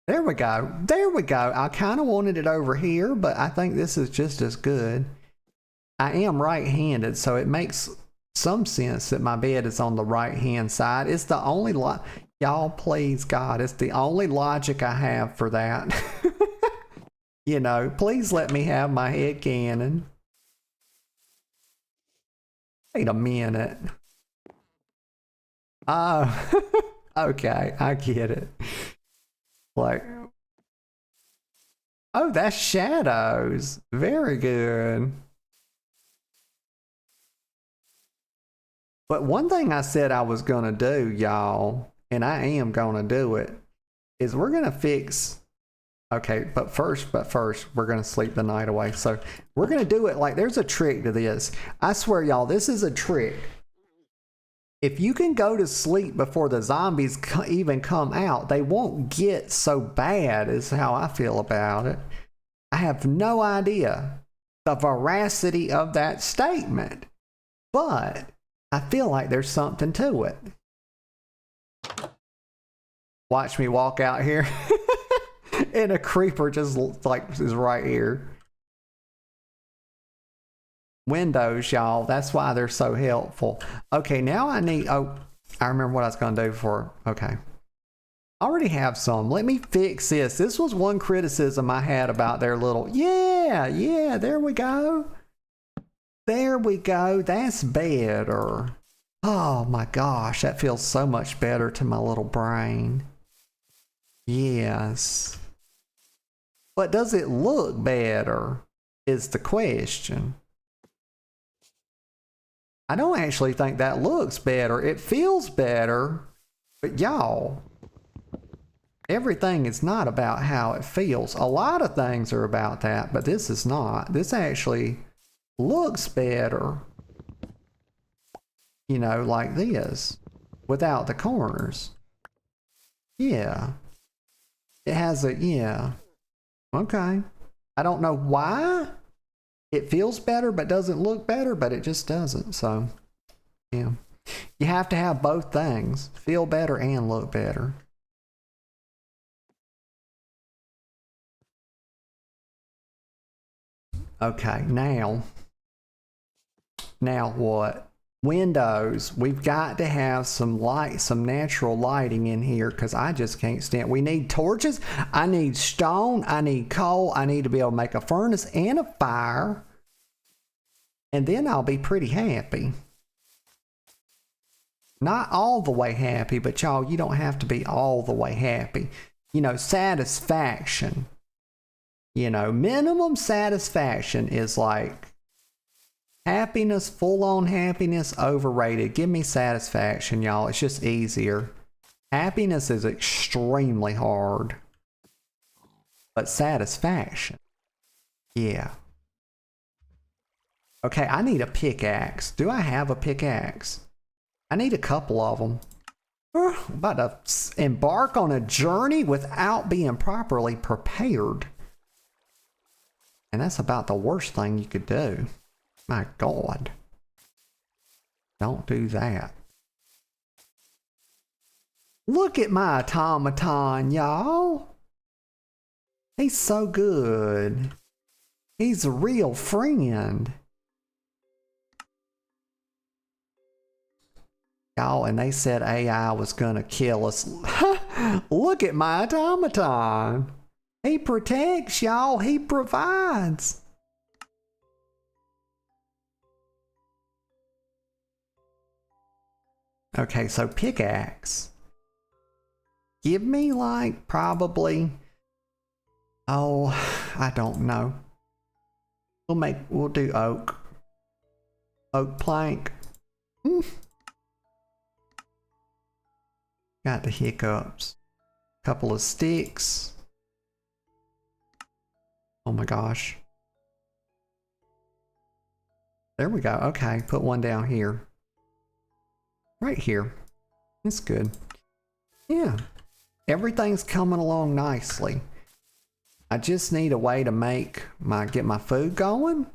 There we go. There we go. I kind of wanted it over here, but I think this is just as good. I am right-handed, so it makes some sense that my bed is on the right-hand side. It's the only y'all, please, God, it's the only logic I have for that. You know, please let me have my head cannon. Wait a minute. Oh, okay, I get it. Like, oh, that's shadows. Very good. But one thing I said I was going to do, y'all, and I am going to do it, is we're going to fix... Okay, but first, we're going to sleep the night away. So we're going to do it like there's a trick to this. I swear, y'all, this is a trick. If you can go to sleep before the zombies even come out, they won't get so bad, is how I feel about it. I have no idea the veracity of that statement, but I feel like there's something to it. Watch me walk out here. And a creeper just like is right here. Windows, y'all. That's why they're so helpful. Okay, now I need... Oh, I remember what I was going to do for... Okay. I already have some. Let me fix this. This was one criticism I had about their little... Yeah, there we go. There we go. That's better. Oh my gosh, that feels so much better to my little brain. Yes. But does it look better is the question. I don't actually think that looks better. It feels better, but y'all, everything is not about how it feels. A lot of things are about that, but this is not. This actually looks better, you know, like this, without the corners. Yeah. It has a, yeah. Okay. I don't know why it feels better but doesn't look better, but it just doesn't. So, yeah. You have to have both things. Feel better and look better. Okay, now what? Windows. We've got to have some light, some natural lighting in here because I just can't stand. We need torches. I need stone. I need coal. I need to be able to make a furnace and a fire. And then I'll be pretty happy. Not all the way happy, but y'all, you don't have to be all the way happy. You know, satisfaction. You know, minimum satisfaction is like happiness, full-on happiness, overrated. Give me satisfaction, y'all. It's just easier. Happiness is extremely hard. But satisfaction, yeah. Okay, I need a pickaxe. Do I have a pickaxe? I need a couple of them. I'm about to embark on a journey without being properly prepared. And that's about the worst thing you could do. My God. Don't do that. Look at my automaton, y'all. He's so good. He's a real friend. Y'all, and they said AI was gonna kill us. Look at my automaton. He protects y'all. He provides. Okay, so pickaxe. Give me like probably, oh, I don't know. We'll do oak. Oak plank. Got the hiccups. Couple of sticks. Oh my gosh. There we go. Okay, put one down here. Right here. It's good. Yeah. Everything's coming along nicely. I just need a way to get my food going.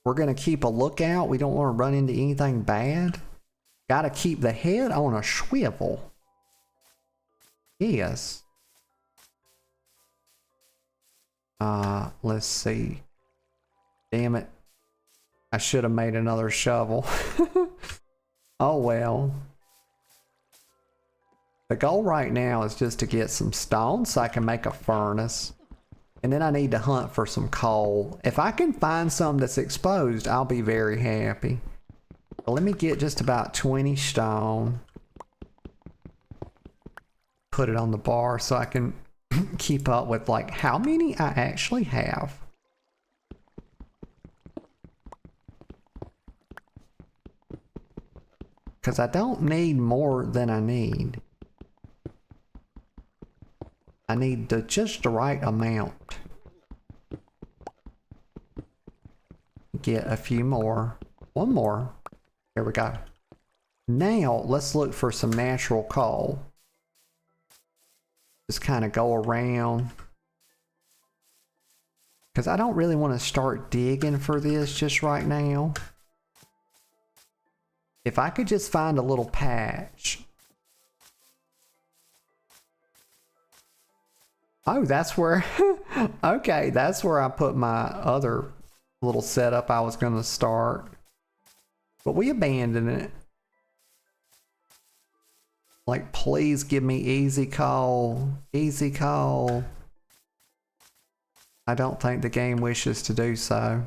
We're gonna keep a lookout. We don't want to run into anything bad. Gotta keep the head on a swivel. Yes. Let's see. Damn it. I should have made another shovel. Oh well. The goal right now is just to get some stone so I can make a furnace. And then I need to hunt for some coal. If I can find some that's exposed, I'll be very happy. But let me get just about 20 stone. Put it on the bar so I can keep up with like how many I actually have. Because I don't need more than I need. I need just the right amount. Get a few more. One more. There we go. Now let's look for some natural coal. Just kind of go around. Because I don't really want to start digging for this just right now. If I could just find a little patch. Oh, that's where, okay, that's where I put my other little setup I was going to start. But we abandoned it. Like, please give me easy coal. Easy coal. I don't think the game wishes to do so.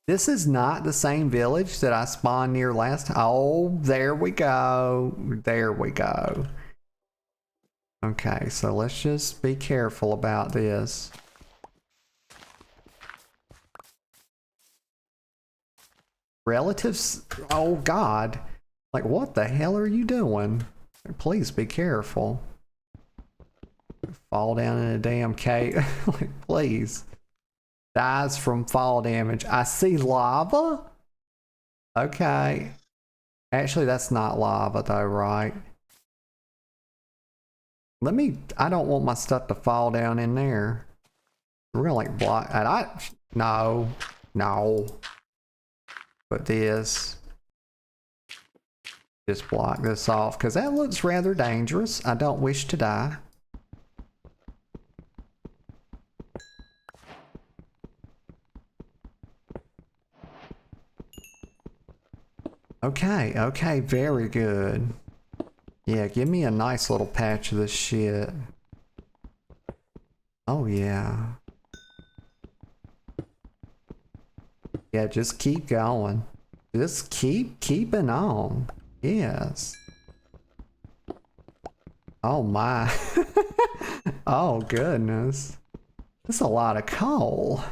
This is not the same village that I spawned near last time. Oh, there we go. There we go. Okay, so let's just be careful about this. Relatives? Oh God. Like, what the hell are you doing? Please be careful. Fall down in a damn cave. Like, please. Dies from fall damage. I see lava? Okay. Actually, that's not lava though, right? I don't want my stuff to fall down in there. We're gonna like block, and no. But this. Just block this off, because that looks rather dangerous. I don't wish to die. Okay, very good. Yeah, give me a nice little patch of this shit. Oh yeah. Yeah, just keep going. Just keep keeping on. Yes. Oh my. Oh goodness. That's a lot of coal.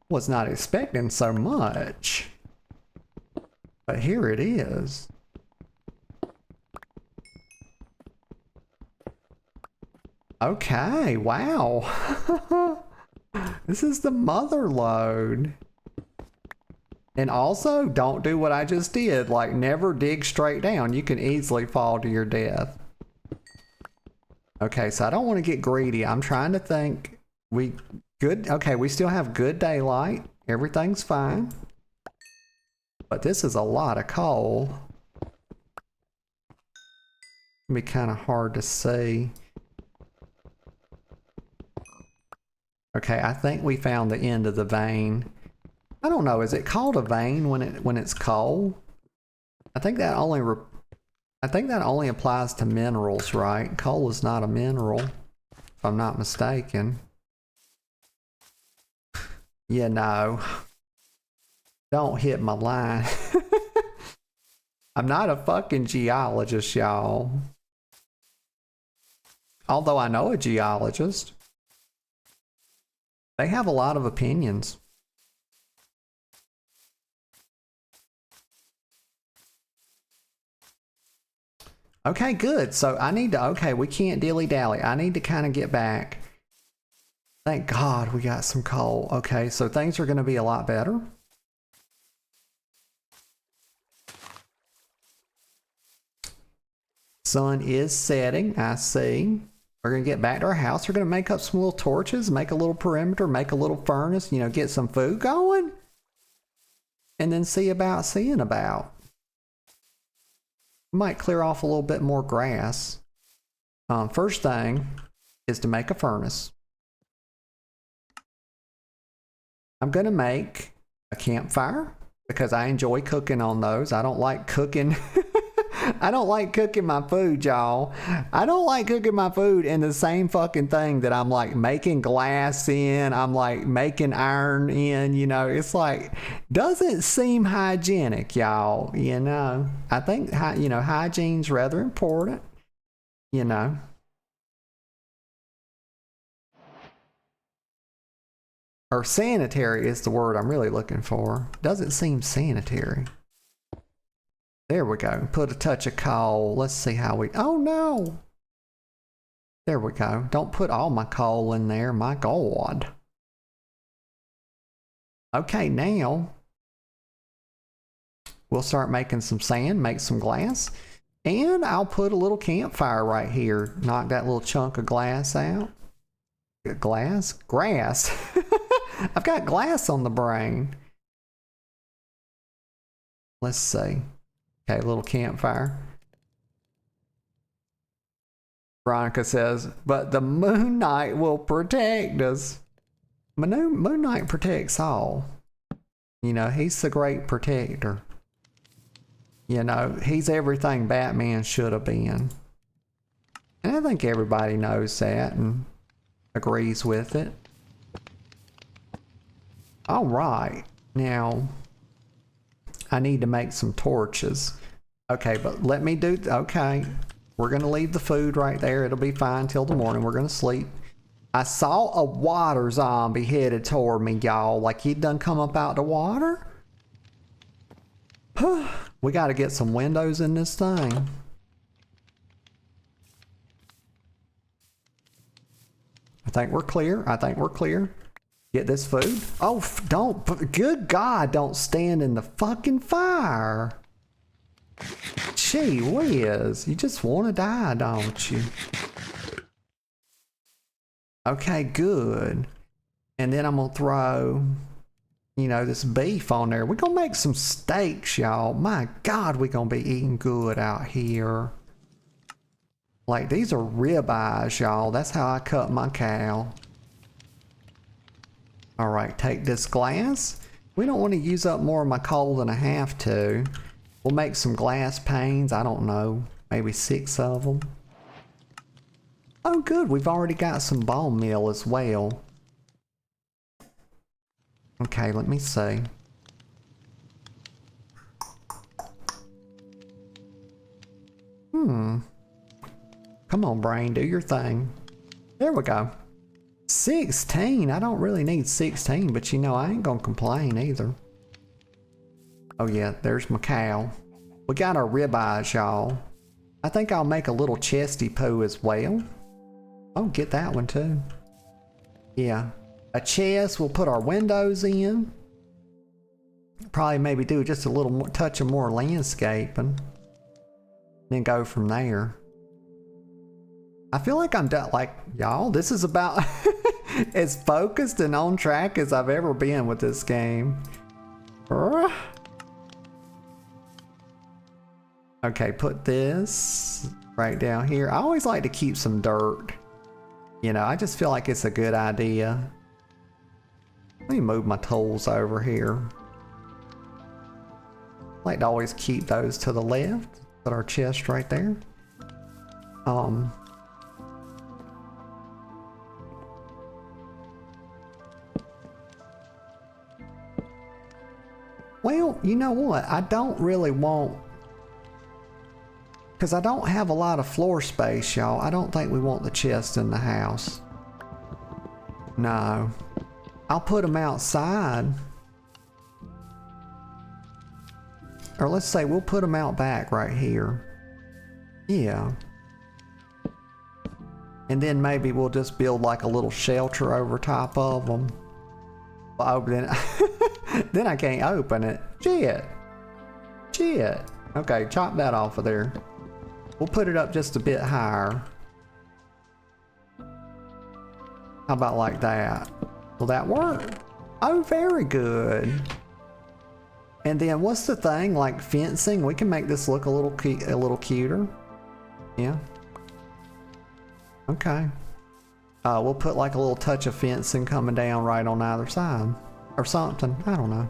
Was not expecting so much. But here it is. Okay, wow. This is the mother load. And also, don't do what I just did. Like, never dig straight down. You can easily fall to your death. Okay, so I don't want to get greedy. I'm trying to think. Okay, we still have good daylight. Everything's fine. But this is a lot of coal. It'll be kind of hard to see. Okay, I think we found the end of the vein. I don't know. Is it called a vein when it's coal? I think that only applies to minerals, right? Coal is not a mineral, if I'm not mistaken. Yeah, no. Don't hit my line. I'm not a fucking geologist, y'all. Although I know a geologist. They have a lot of opinions. Okay, good. So I need to, okay, we can't dilly-dally. I need to kind of get back. Thank God we got some coal. Okay, so things are going to be a lot better. Sun is setting, I see. We're going to get back to our house. We're going to make up some little torches, make a little perimeter, make a little furnace, you know, get some food going. And then see about seeing about. Might clear off a little bit more grass. First thing is to make a furnace. I'm going to make a campfire because I enjoy cooking on those. I don't like cooking. I don't like cooking my food, y'all. I don't like cooking my food in the same fucking thing that I'm like making glass in. I'm like making iron in, you know. It's like, doesn't seem hygienic, y'all, you know. I think, you know, hygiene's rather important, you know. Or sanitary is the word I'm really looking for. Doesn't seem sanitary. There we go. Put a touch of coal. Let's see how we... Oh, no! There we go. Don't put all my coal in there. My God. Okay, now we'll start making some sand, make some glass, and I'll put a little campfire right here. Knock that little chunk of glass out. Glass? Grass. I've got glass on the brain. Let's see. Okay, little campfire. Veronica says, but the Moon Knight will protect us. Moon Knight protects all. You know, he's the great protector. You know, he's everything Batman should have been. And I think everybody knows that and agrees with it. All right, now I need to make some torches. Okay, but let me do, okay. We're gonna leave the food right there. It'll be fine till the morning. We're gonna sleep. I saw a water zombie headed toward me, y'all. Like he'd done come up out the water. We gotta get some windows in this thing. I think we're clear. I think we're clear. Get this food. Oh, don't, good God, don't stand in the fucking fire. Gee whiz, you just want to die, don't you? Okay, good. And then I'm going to throw, you know, this beef on there. We're going to make some steaks, y'all. My God, we're going to be eating good out here. Like, these are ribeyes, y'all. That's how I cut my cow. All right, take this glass. We don't want to use up more of my coal than I have to. We'll make some glass panes. I don't know, maybe 6 of them. Oh, good. We've already got some bone meal as well. Okay, let me see. Come on, brain, do your thing. There we go. 16? I don't really need 16, but you know, I ain't gonna complain either. Oh yeah, there's my cow. We got our ribeyes, y'all. I think I'll make a little chesty poo as well. Oh, get that one too. Yeah. A chest, we'll put our windows in. Probably maybe do just a little more, touch of more landscaping. Then go from there. I feel like I'm done, like, y'all, this is about as focused and on track as I've ever been with this game. Okay, put this right down here. I always like to keep some dirt. You know, I just feel like it's a good idea. Let me move my tools over here. I like to always keep those to the left. Put our chest right there. Well, you know what? I don't really want... Because I don't have a lot of floor space, y'all. I don't think we want the chest in the house. No. I'll put them outside. Or let's say we'll put them out back right here. Yeah. And then maybe we'll just build like a little shelter over top of them. Oh, then I can't open it. Shit. Shit. Okay, chop that off of there. We'll put it up just a bit higher. How about like that? Will that work? Oh, very good. And then what's the thing? Like fencing? We can make this look a little cuter. Yeah. Okay. We'll put like a little touch of fencing coming down right on either side. Or something. I don't know.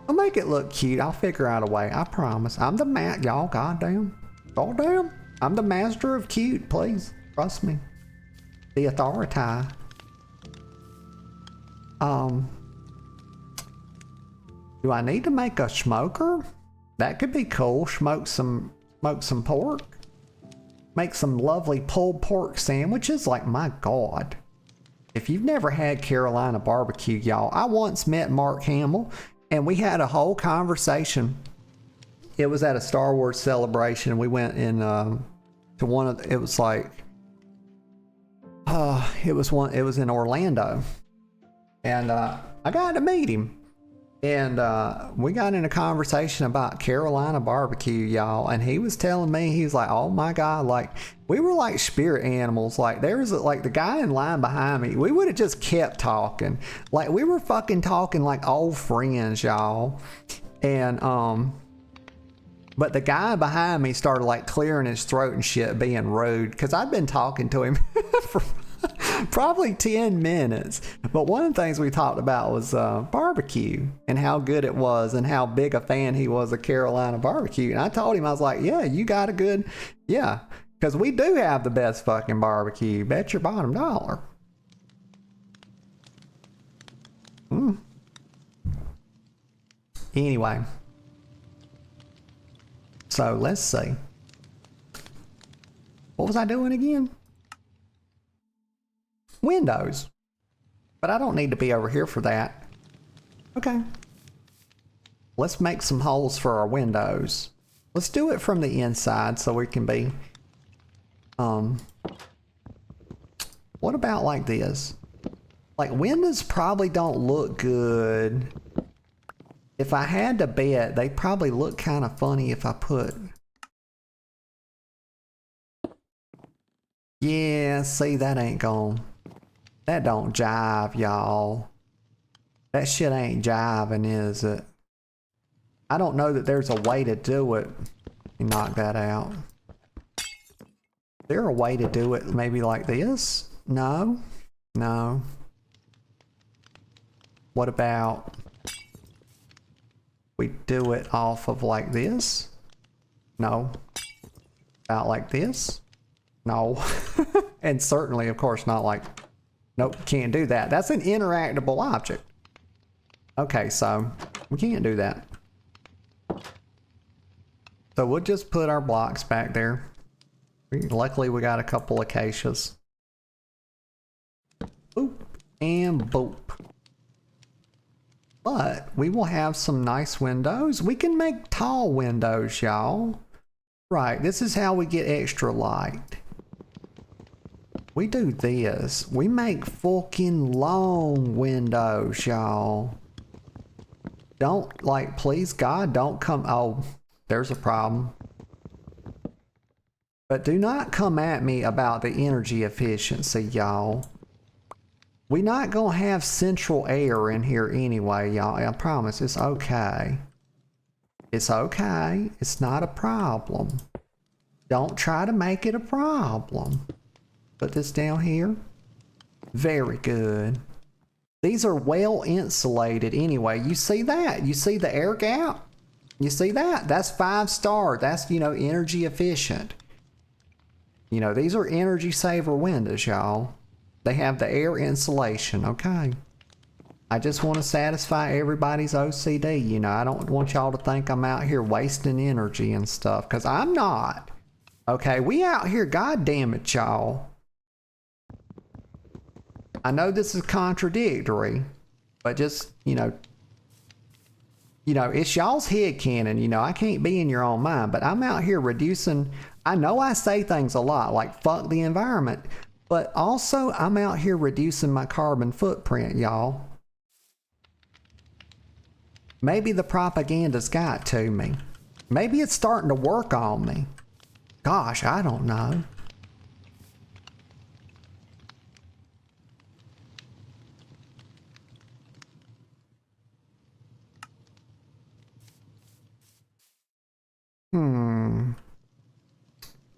I'll make it look cute. I'll figure out a way. I promise. I'm the y'all. Goddamn. Goddamn. I'm the master of cute. Please. Trust me. The authority. Do I need to make a smoker? That could be cool. Smoke some pork. Make some lovely pulled pork sandwiches. Like, my God. If you've never had Carolina barbecue, y'all, I once met Mark Hamill and we had a whole conversation. It was at a Star Wars celebration. We went in to one of it was like it was in Orlando. And I got to meet him. And we got in a conversation about Carolina barbecue, y'all. And he was telling me, he was like, oh my God, like we were like spirit animals. Like there was like the guy in line behind me. We would have just kept talking. Like we were fucking talking like old friends, y'all. And but the guy behind me started like clearing his throat and shit, being rude. Cause I'd been talking to him for probably 10 minutes. But one of the things we talked about was barbecue and how good it was and how big a fan he was of Carolina barbecue. And I told him, I was like, yeah, you got a good, yeah, because we do have the best fucking barbecue. Bet your bottom dollar. Anyway. So let's see. What was I doing again? Windows. But I don't need to be over here for that. Okay. Let's make some holes for our windows. Let's do it from the inside so we can be... What about like this? Like windows probably don't look good. If I had to bet, they probably look kind of funny if I put... Yeah, see, that ain't gone. That don't jive, y'all. That shit ain't jiving, is it? I don't know that there's a way to do it. Let me knock that out. Is there a way to do it maybe like this? No? No. What about we do it off of like this? No. About like this? No. And certainly, of course, not like... Nope, can't do that. That's an interactable object. Okay, so we can't do that. So we'll just put our blocks back there. Luckily, we got a couple acacias. Boop and boop. But we will have some nice windows. We can make tall windows, y'all. Right, this is how we get extra light. We do this. We make fucking long windows, y'all. Don't, like, please God, don't come... Oh, there's a problem. But do not come at me about the energy efficiency, y'all. We're not gonna have central air in here anyway, y'all. I promise, it's okay. It's okay. It's not a problem. Don't try to make it a problem. Put this down here. Very good. These are well insulated anyway. You see that? You see the air gap? You see that? That's 5-star. That's, you know, energy efficient. You know, these are energy saver windows, y'all. They have the air insulation, okay? I just want to satisfy everybody's OCD, you know. I don't want y'all to think I'm out here wasting energy and stuff, because I'm not. Okay, we out here, god damn it, y'all. I know this is contradictory, but just, you know, it's y'all's headcanon, you know, I can't be in your own mind, but I'm out here reducing, I know I say things a lot, like fuck the environment, but also I'm out here reducing my carbon footprint, y'all. Maybe the propaganda's got to me. Maybe it's starting to work on me. Gosh, I don't know.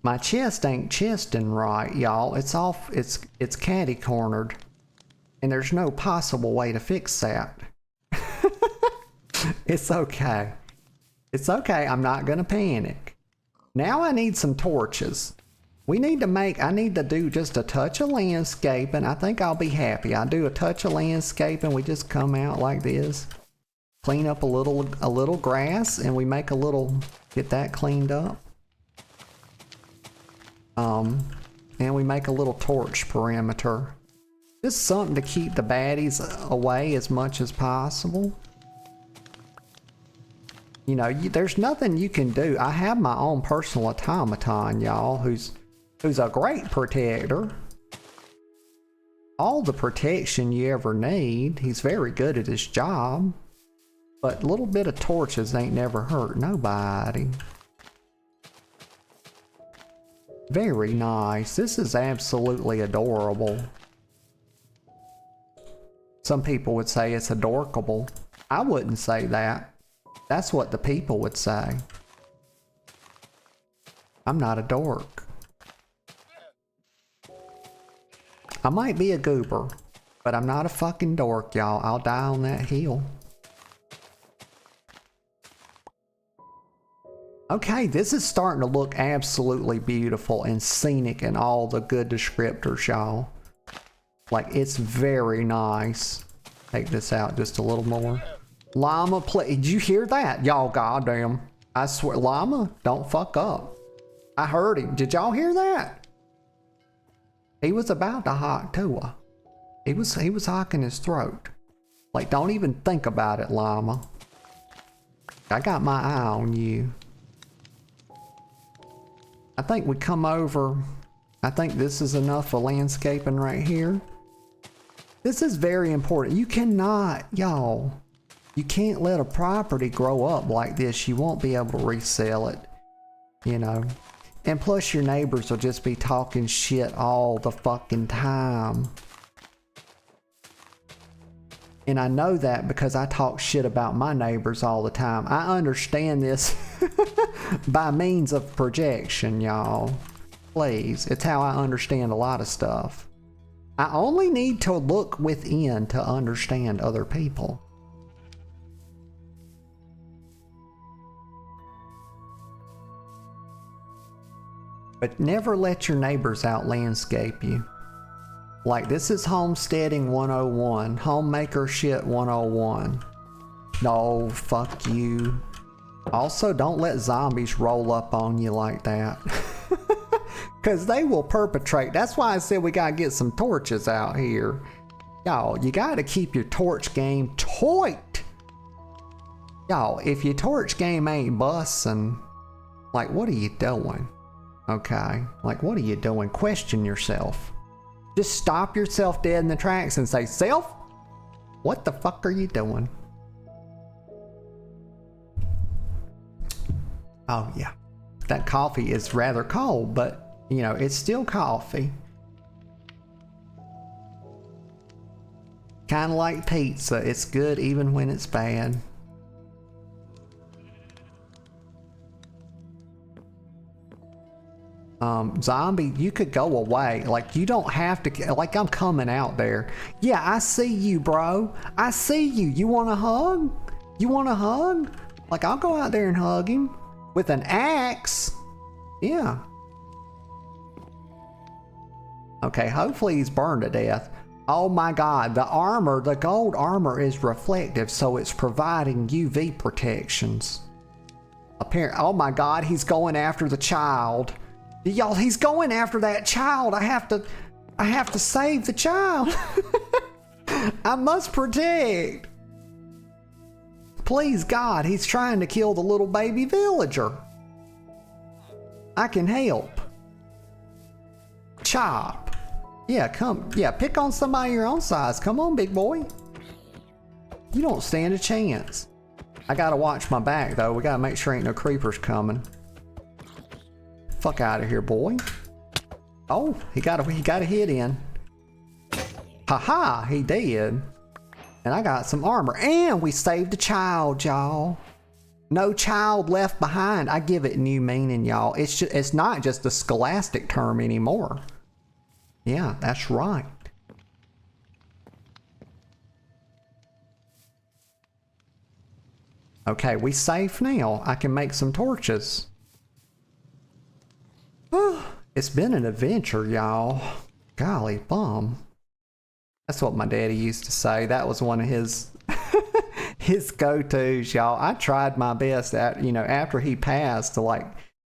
My chest ain't chesting right, y'all. It's off, it's catty cornered. And there's no possible way to fix that. It's okay. It's okay, I'm not gonna panic. Now I need some torches. I need to do just a touch of landscaping. I think I'll be happy. I do a touch of landscaping, we just come out like this. Clean up a little grass, and we make a little, get that cleaned up. And we make a little torch perimeter. Just something to keep the baddies away as much as possible. You know, there's nothing you can do. I have my own personal automaton, y'all, who's a great protector. All the protection you ever need. He's very good at his job. But a little bit of torches ain't never hurt nobody. Very nice. This is absolutely adorable. Some people would say it's adorkable. I wouldn't say that. That's what the people would say. I'm not a dork. I might be a goober, but I'm not a fucking dork, y'all. I'll die on that hill. Okay, this is starting to look absolutely beautiful and scenic and all the good descriptors, y'all. Like, it's very nice. Take this out just a little more. Llama, play. Did you hear that? Y'all, goddamn. I swear, Llama, don't fuck up. I heard him. Did y'all hear that? He was about to hock too. He was hocking his throat. Like, don't even think about it, Llama. I got my eye on you. I think we come over. I think this is enough for landscaping right here. This is very important. You cannot, y'all, you can't let a property grow up like this. You won't be able to resell it, you know. And plus your neighbors will just be talking shit all the fucking time. And I know that because I talk shit about my neighbors all the time. I understand this by means of projection, y'all. Please, it's how I understand a lot of stuff. I only need to look within to understand other people. But never let your neighbors out landscape you. Like, this is homesteading 101, homemaker shit 101. No, fuck you. Also, don't let zombies roll up on you like that. Cause they will perpetrate. That's why I said we gotta get some torches out here. Y'all, you gotta keep your torch game tight. Y'all, if your torch game ain't bussin', like, what are you doing? Okay, like, what are you doing? Question yourself. Just stop yourself dead in the tracks and say, self, what the fuck are you doing? Oh yeah, that coffee is rather cold, but you know, it's still coffee. Kind of like pizza, it's good even when it's bad. Zombie, you could go away. Like, you don't have to, like, I'm coming out there. Yeah, I see you, bro. I see you. You want a hug? You want a hug? Like, I'll go out there and hug him with an axe. Yeah. Okay, hopefully he's burned to death. Oh my god, the armor, the gold armor is reflective, so it's providing UV protections. Oh my god, he's going after the child. Y'all, he's going after that child. I have to save the child. I must protect. Please God, he's trying to kill the little baby villager. I can help. Chop. Yeah, come. Yeah, pick on somebody your own size. Come on, big boy. You don't stand a chance. I gotta watch my back though. We gotta make sure ain't no creepers coming. Fuck out of here, boy. Oh, he got a hit in. Haha, he did. And I got some armor. And we saved a child, y'all. No child left behind. I give it new meaning, y'all. It's not just a scholastic term anymore. Yeah, that's right. Okay, we safe now. I can make some torches. It's been an adventure, y'all. Golly bum. That's what my daddy used to say. That was one of his his go-tos, y'all. I tried my best at, after he passed to like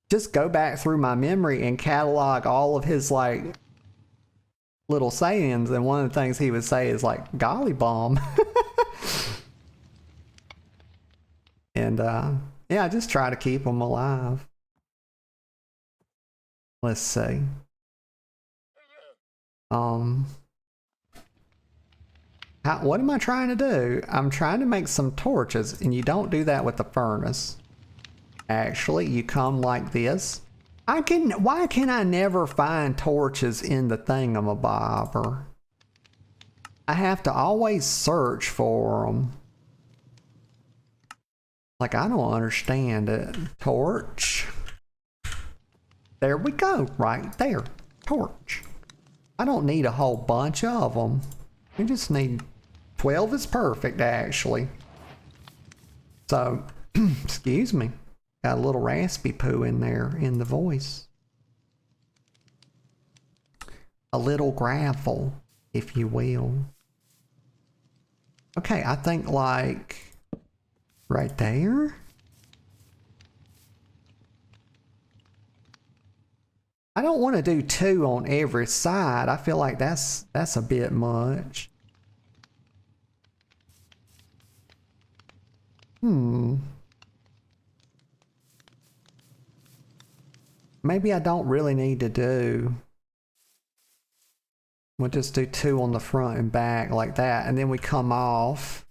just go back through my memory and catalog all of his like little sayings, and one of the things he would say is like golly bum. And yeah, I just try to keep them alive. Let's see. What am I trying to do? I'm trying to make some torches, and you don't do that with the furnace. Actually, you come like this. Why can I never find torches in the thingamabobber? I have to always search for them. Like, I don't understand it. Torch. There we go, right there. Torch. I don't need a whole bunch of them. I just need 12 is perfect, actually. So, excuse me. Got a little raspy poo in there in the voice. A little gravel, if you will. Okay, I think like right there. I don't want to do 2 on every side. I feel like that's a bit much. Maybe I don't really need to do. We'll just do 2 on the front and back like that, and then we come off.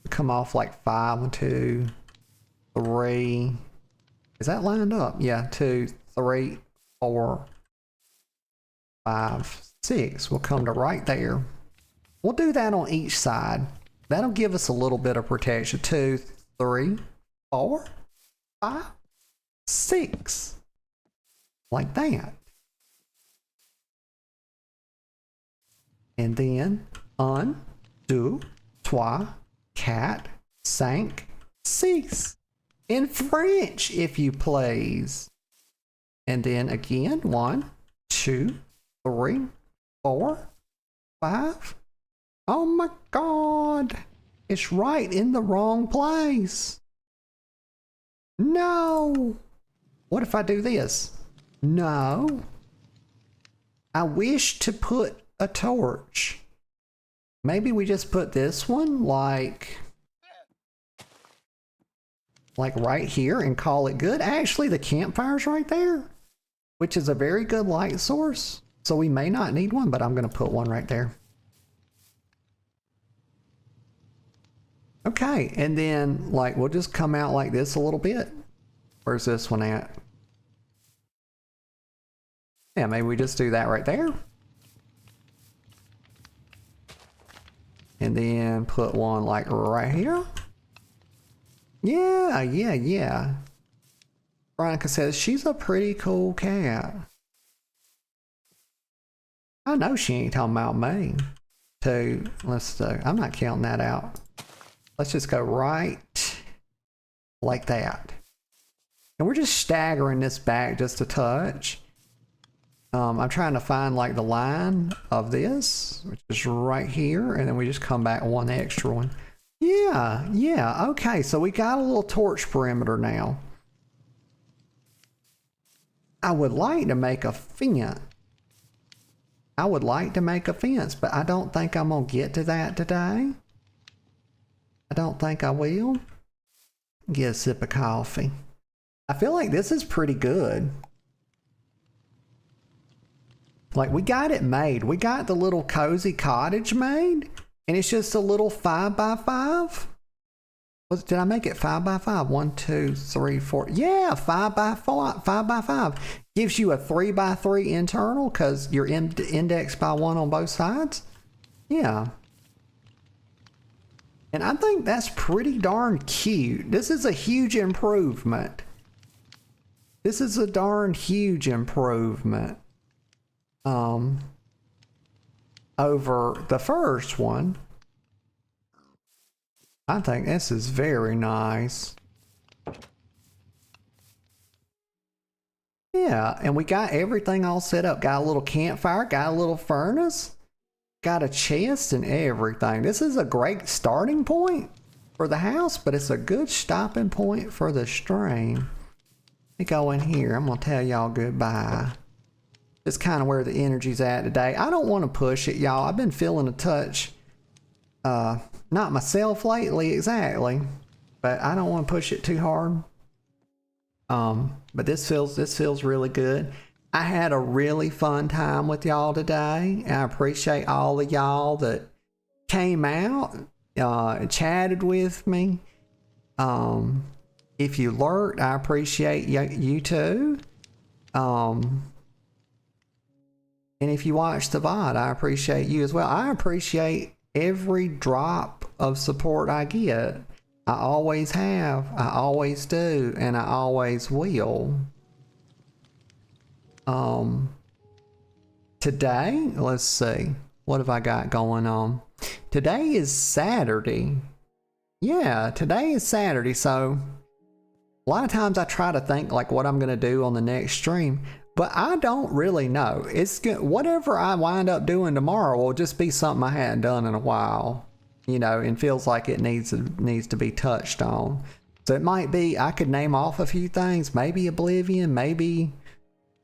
Come off like 5, 1, 2, 3. Is that lined up? Yeah, 2, 3, 4, 5, 6. We'll come to right there. We'll do that on each side. That'll give us a little bit of protection. 2, 3, 4, 5, 6. Like that. And then 1, 2, 3, 4, 5, 6. In French, if you please. And then again, 1, 2, 3, 4, 5. Oh my God. It's right in the wrong place. No. What if I do this? No. I wish to put a torch. Maybe we just put this one like right here and call it good. Actually, the campfire's right there, which is a very good light source. So we may not need one, but I'm going to put one right there. Okay, and then like we'll just come out like this a little bit. Where's this one at? Yeah, maybe we just do that right there. And then put one like right here. Yeah. Veronica says she's a pretty cool cat. I know she ain't talking about me. Let's do. I'm not counting that out. Let's just go right like that. And we're just staggering this back just a touch. I'm trying to find like the line of this, which is right here, and then we just come back one extra one. Yeah, okay, so we got a little torch perimeter now. I would like to make a fence. But I don't think I'm gonna get to that today. I don't think I will. Get a sip of coffee. I feel like this is pretty good. Like, we got it made. We got the little cozy cottage made, and it's just a little 5x5. Did I make it 5x5? 1, 2, 3, 4. Yeah, 5x4, 5x5. Gives you a 3x3 internal because you're indexed by 1 on both sides. Yeah. And I think that's pretty darn cute. This is a huge improvement. This is a darn huge improvement. Over the first one. I think this is very nice. Yeah, and we got everything all set up. Got a little campfire, got a little furnace, got a chest and everything. This is a great starting point for the house, but it's a good stopping point for the stream. Let me go in here. I'm gonna tell y'all goodbye. It's kind of where the energy's at today. I don't want to push it, y'all. I've been feeling a touch, not myself lately exactly, but I don't want to push it too hard. But this feels really good. I had a really fun time with y'all today. I appreciate all of y'all that came out, and chatted with me. If you lurked, I appreciate you too. And if you watch the VOD, I appreciate you as well. I appreciate every drop of support I get. I always have, I always do, and I always will. Today, let's see. What have I got going on? Today is Saturday. Yeah, today is Saturday, so a lot of times I try to think like what I'm going to do on the next stream. But I don't really know. It's good. Whatever I wind up doing tomorrow will just be something I hadn't done in a while, you know, and feels like it needs to be touched on. So it might be I could name off a few things. Maybe Oblivion. Maybe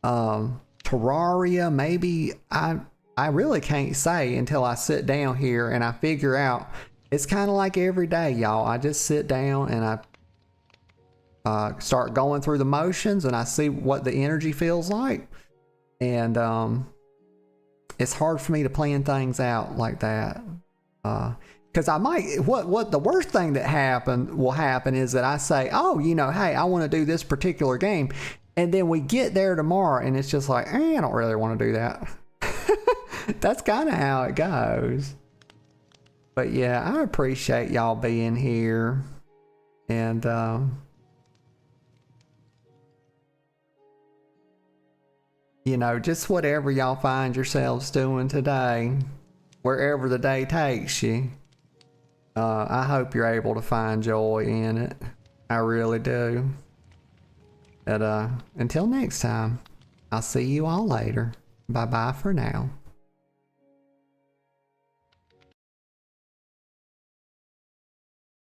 Terraria. Maybe I really can't say until I sit down here and I figure out. It's kind of like every day, y'all. I just sit down and I start going through the motions and I see what the energy feels like, and it's hard for me to plan things out like that, because I might what the worst thing that will happen is that I say, oh, you know, hey, I want to do this particular game, and then we get there tomorrow and it's just like, I don't really want to do that. That's kind of how it goes. But yeah, I appreciate y'all being here, and you know, just whatever y'all find yourselves doing today, wherever the day takes you, I hope you're able to find joy in it. I really do. But until next time, I'll see you all later. Bye bye for now.